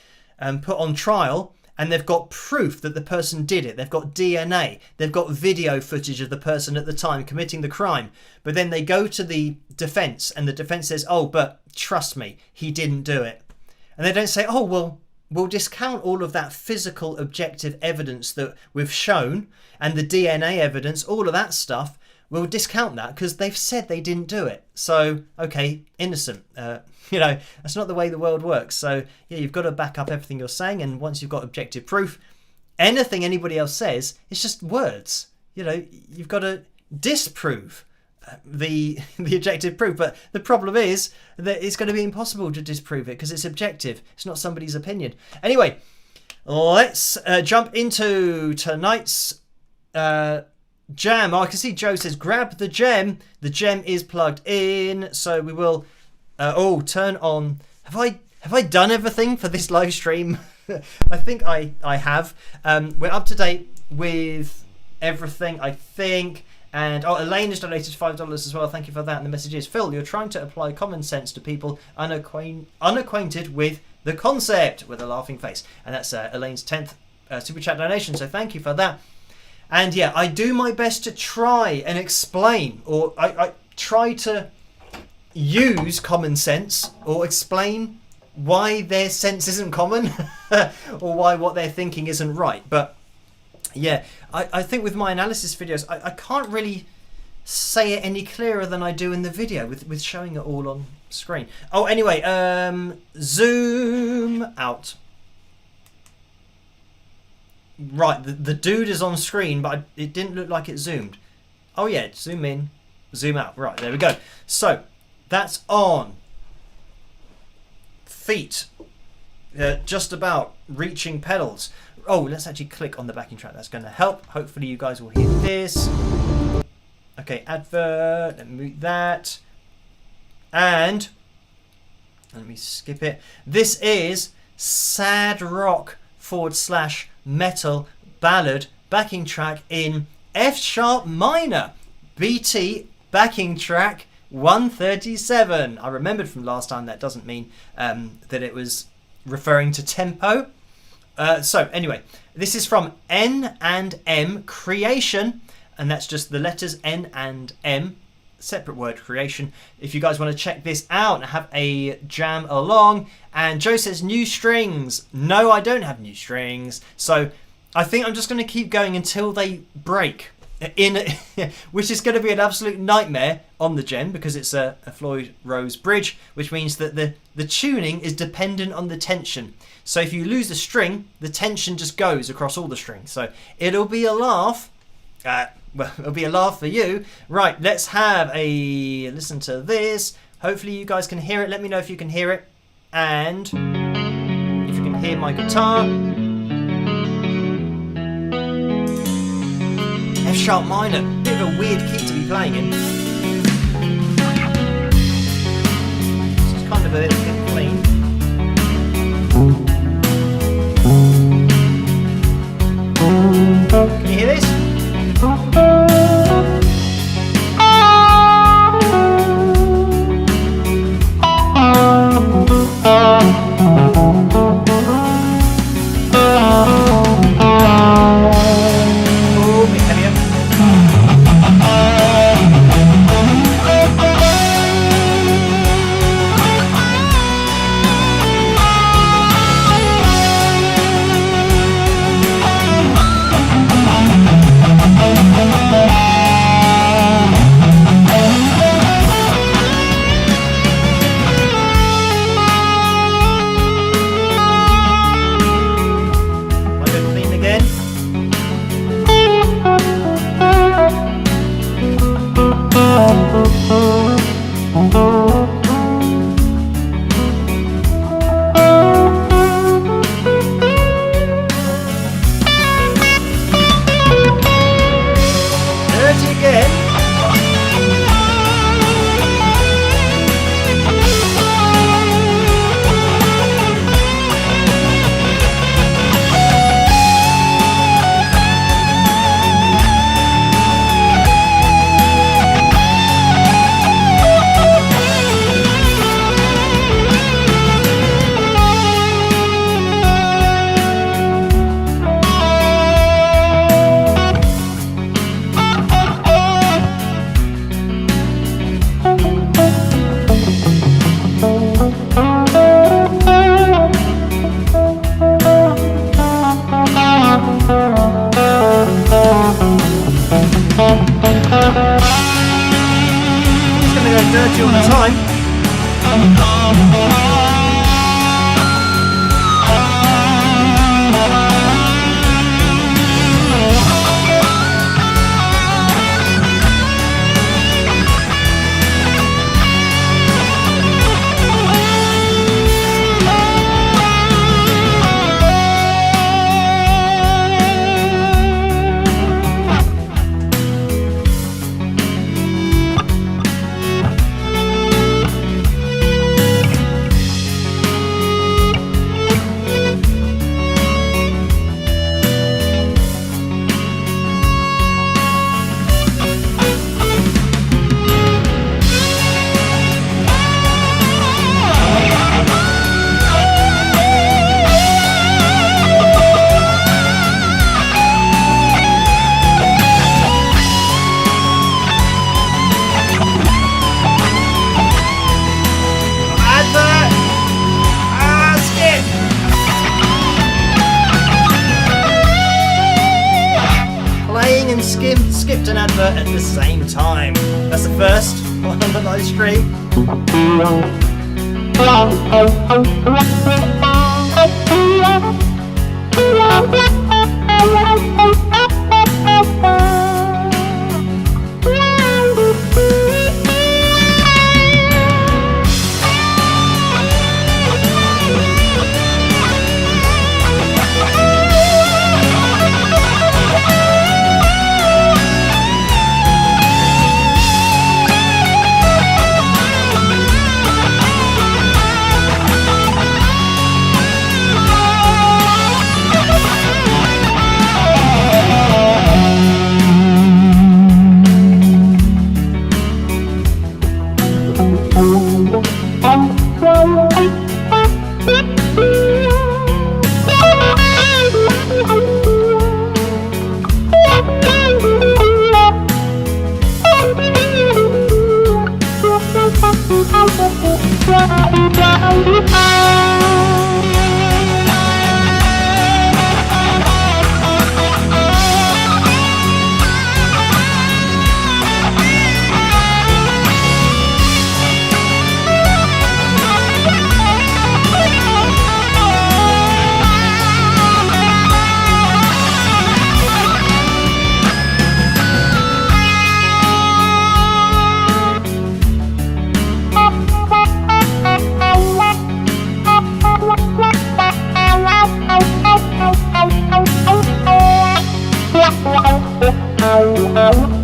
put on trial and they've got proof that the person did it. They've got DNA. They've got video footage of the person at the time committing the crime. But then they go to the defence and the defence says, but trust me, he didn't do it. And they don't say, we'll discount all of that physical objective evidence that we've shown and the DNA evidence, all of that stuff. We'll discount that because they've said they didn't do it. So, okay, innocent. That's not the way the world works. So, you've got to back up everything you're saying. And once you've got objective proof, anything anybody else says, it's just words. You've got to disprove the objective proof. But the problem is that it's going to be impossible to disprove it because it's objective. It's not somebody's opinion. Anyway, let's jump into tonight's jam. I can see Joe says grab the gem. The gem is plugged in, so we will turn on. Have I done everything for this live stream? I think I have. We're up to date with everything, I think. And Elaine has donated $5 as well. Thank you for that. And the message is, Phil, you're trying to apply common sense to people unacquainted with the concept, with a laughing face. And that's Elaine's 10th super chat donation, so thank you for that. And I do my best to try and explain, or I try to use common sense or explain why their sense isn't common or why what they're thinking isn't right. But I think with my analysis videos, I can't really say it any clearer than I do in the video with showing it all on screen. Anyway, zoom out. Right, the dude is on screen, but it didn't look like it zoomed. Zoom in, zoom out. Right, there we go. So, that's on. Feet. Just about reaching pedals. Let's actually click on the backing track. That's going to help. Hopefully you guys will hear this. Okay, advert. Let me mute that. And, let me skip it. This is sad rock / metal ballad backing track in F sharp minor, BT backing track 137. I remembered from last time that doesn't mean that it was referring to tempo. So anyway, this is from N and M Creation, and that's just the letters N and M separate word creation. If you guys want to check this out and have a jam along. And Joe says new strings. No, I don't have new strings. So I think I'm just going to keep going until they break. Which is going to be an absolute nightmare on the Gen because it's a Floyd Rose bridge, which means that the tuning is dependent on the tension. So if you lose the string, the tension just goes across all the strings. So it'll be a laugh. Well, it'll be a laugh for you. Right, let's have a listen to this. Hopefully you guys can hear it. Let me know if you can hear it. And if you can hear my guitar. F sharp minor, bit of a weird key to be playing in. This is kind of a bit clean. Can you hear this? Dirty all the time. Skipped an advert at the same time. That's the first on the live stream.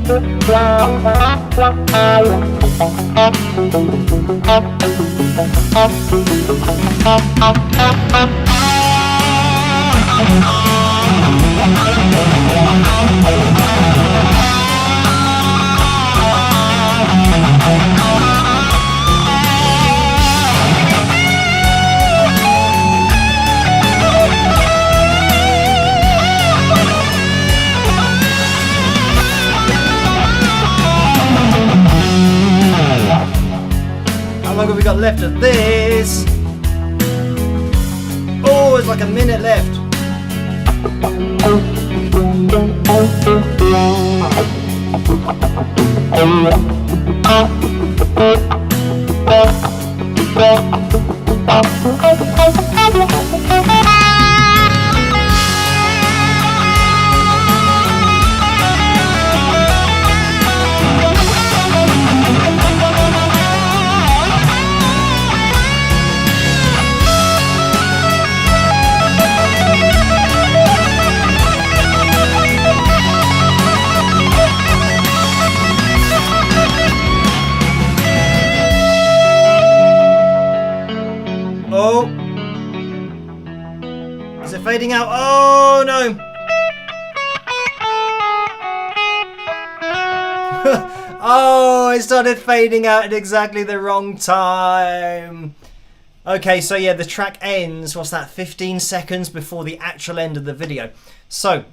How long have we got left of this? Oh, it's like a minute left. Oh, is it fading out? Oh no! Oh, it started fading out at exactly the wrong time. Okay, so yeah, the track ends, what's that, 15 seconds before the actual end of the video. So,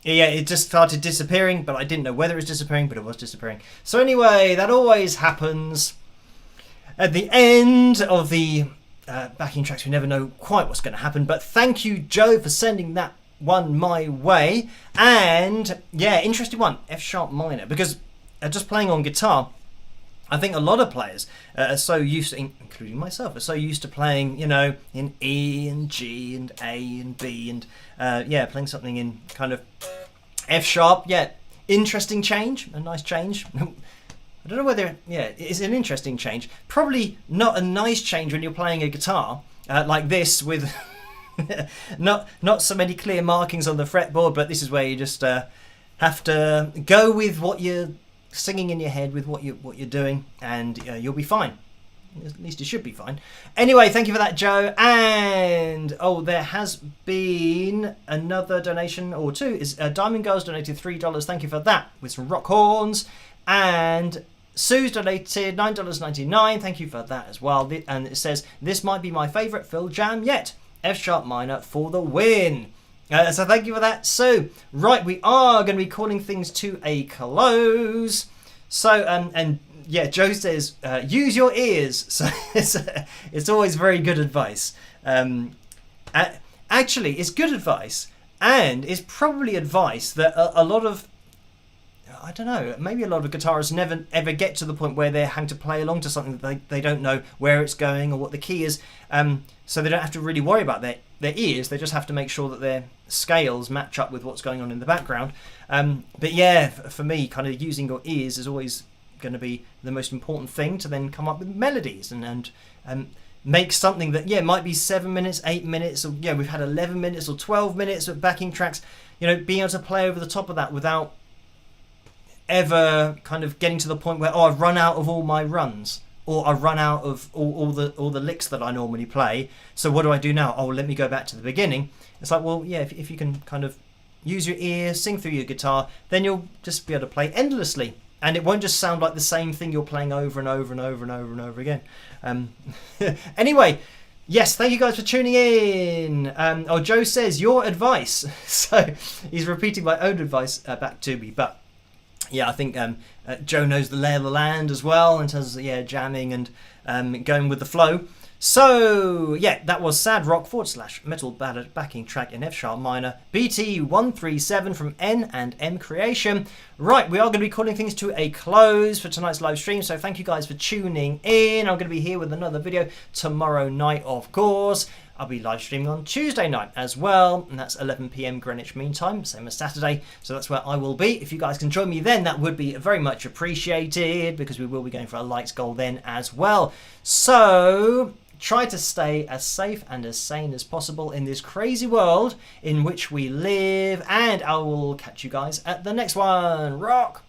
yeah, it just started disappearing, but I didn't know whether it was disappearing, but it was disappearing. So anyway, that always happens. At the end of the backing tracks, we never know quite what's going to happen, but thank you, Joe, for sending that one my way. And yeah, interesting one, F sharp minor, because just playing on guitar, I think a lot of players are so used to, including myself, are so used to playing, you know, in E and G and A and B and yeah, playing something in kind of F sharp. Yeah, interesting change, a nice change. I don't know whether, yeah, it's an interesting change. Probably not a nice change when you're playing a guitar like this with not so many clear markings on the fretboard, but this is where you just have to go with what you're singing in your head, with what you're doing, and you'll be fine. At least it should be fine. Anyway, thank you for that, Joe. And oh, there has been another donation or two. Is Diamond Girls donated $3. Thank you for that, with some rock horns. And Sue's donated $9.99. Thank you for that as well. And it says, this might be my favourite Phil jam yet. F sharp minor for the win. So thank you for that, Sue. Right, we are going to be calling things to a close. So, and yeah, Joe says, use your ears. So it's always very good advice. Actually, it's good advice. And it's probably advice that a lot of, I don't know, maybe a lot of guitarists never ever get to the point where they're having to play along to something that they don't know where it's going or what the key is. So they don't have to really worry about their ears. They just have to make sure that their scales match up with what's going on in the background. But yeah, for me, kind of using your ears is always going to be the most important thing to then come up with melodies and make something that, yeah, might be 7 minutes, 8 minutes, or yeah, we've had 11 minutes or 12 minutes of backing tracks. You know, being able to play over the top of that without ever kind of getting to the point where, oh, I've run out of all my runs, or I've run out of all the licks that I normally play, so what do I do now? Oh, let me go back to the beginning. It's like, well, yeah, if you can kind of use your ear, sing through your guitar, then you'll just be able to play endlessly, and it won't just sound like the same thing you're playing over and over and over and over and over again. Anyway, yes, thank you guys for tuning in. Oh, Joe says, your advice. So he's repeating my own advice back to me, but yeah, I think Joe knows the lay of the land as well in terms of, yeah, jamming and going with the flow. So yeah, that was Sad Rock / Metal Ballad backing track in F sharp minor, BT 137 from N and M Creation. Right, we are going to be calling things to a close for tonight's live stream, so thank you guys for tuning in. I'm going to be here with another video tomorrow night, of course. I'll be live streaming on Tuesday night as well, and that's 11 PM Greenwich Mean Time, same as Saturday, so that's where I will be. If you guys can join me then, that would be very much appreciated, because we will be going for a lights goal then as well. So try to stay as safe and as sane as possible in this crazy world in which we live, and I will catch you guys at the next one. Rock!